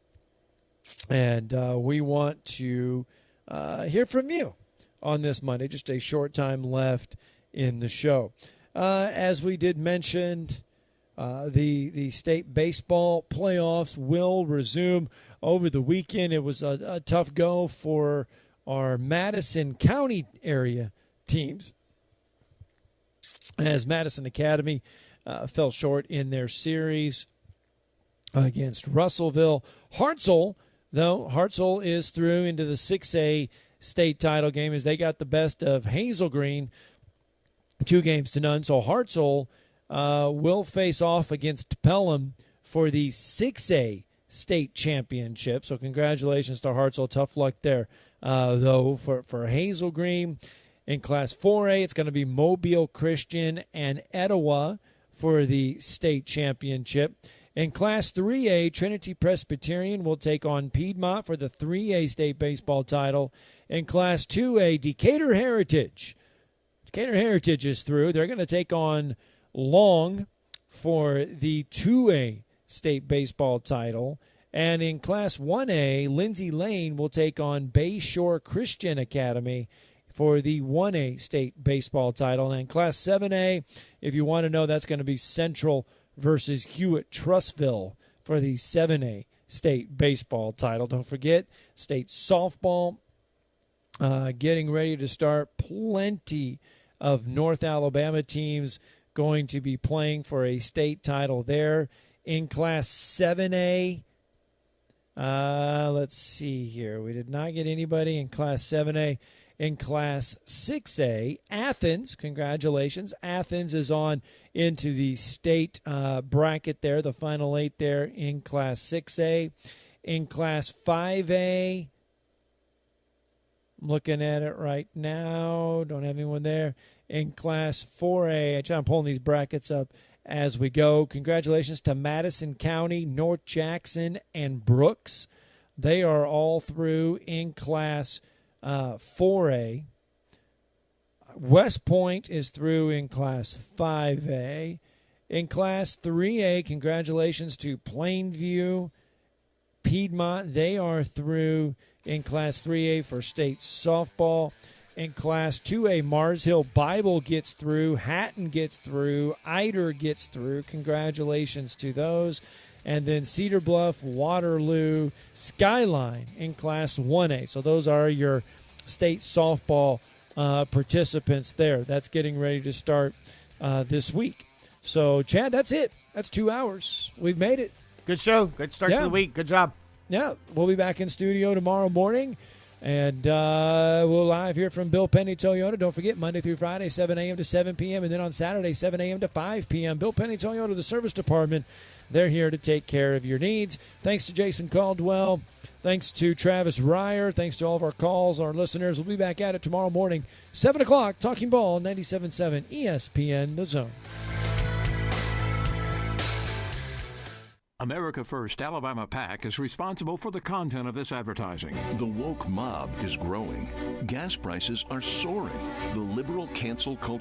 and we want to hear from you on this Monday. Just a short time left in the show. As we did mention, the state baseball playoffs will resume over the weekend. It was a tough go for our Madison County area teams, as Madison Academy fell short in their series against Russellville. Hartselle is through into the 6A state title game as they got the best of Hazel Green 2-0. So Hartselle will face off against Pelham for the 6A state championship. So congratulations to Hartselle. Tough luck there, though, for Hazel Green. In Class 4A, it's going to be Mobile Christian and Etowah for the state championship. In Class 3A, Trinity Presbyterian will take on Piedmont for the 3A state baseball title. In Class 2A, Decatur Heritage is through. They're going to take on Long for the 2A state baseball title. And in Class 1A, Lindsay Lane will take on Bayshore Christian Academy for the 1A state baseball title. And Class 7A, if you want to know, that's going to be Central versus Hewitt Trussville for the 7A state baseball title. Don't forget, state softball getting ready to start. Plenty of North Alabama teams going to be playing for a state title there. In Class 7A, let's see here. We did not get anybody in Class 7A. In Class 6A, Athens, congratulations. Athens is on into the state bracket there, the final 8 there in Class 6A. In Class 5A, I'm looking at it right now. Don't have anyone there. In Class 4A, I'm pulling these brackets up as we go. Congratulations to Madison County, North Jackson, and Brooks. They are all through in Class 4A. West Point is through in Class 5A. In Class 3A, congratulations to Plainview, Piedmont. They are through in Class 3A for state softball. In Class 2A, Mars Hill Bible gets through, Hatton gets through, Eider gets through. Congratulations to those. And then Cedar Bluff, Waterloo, Skyline in Class 1A. So those are your state softball participants there. That's getting ready to start this week. So, Chad, that's it. That's 2 hours. We've made it. Good show. Good start to the week. Good job. Yeah, we'll be back in studio tomorrow morning. And we'll live here from Bill Penny Toyota. Don't forget, Monday through Friday, 7 a.m. to 7 p.m. And then on Saturday, 7 a.m. to 5 p.m. Bill Penny Toyota, the service department. They're here to take care of your needs. Thanks to Jason Caldwell. Thanks to Travis Ryer. Thanks to all of our calls, our listeners. We'll be back at it tomorrow morning, 7 o'clock, Talking Ball, 97.7 ESPN, The Zone. America First Alabama PAC is responsible for the content of this advertising. The woke mob is growing. Gas prices are soaring. The liberal cancel culture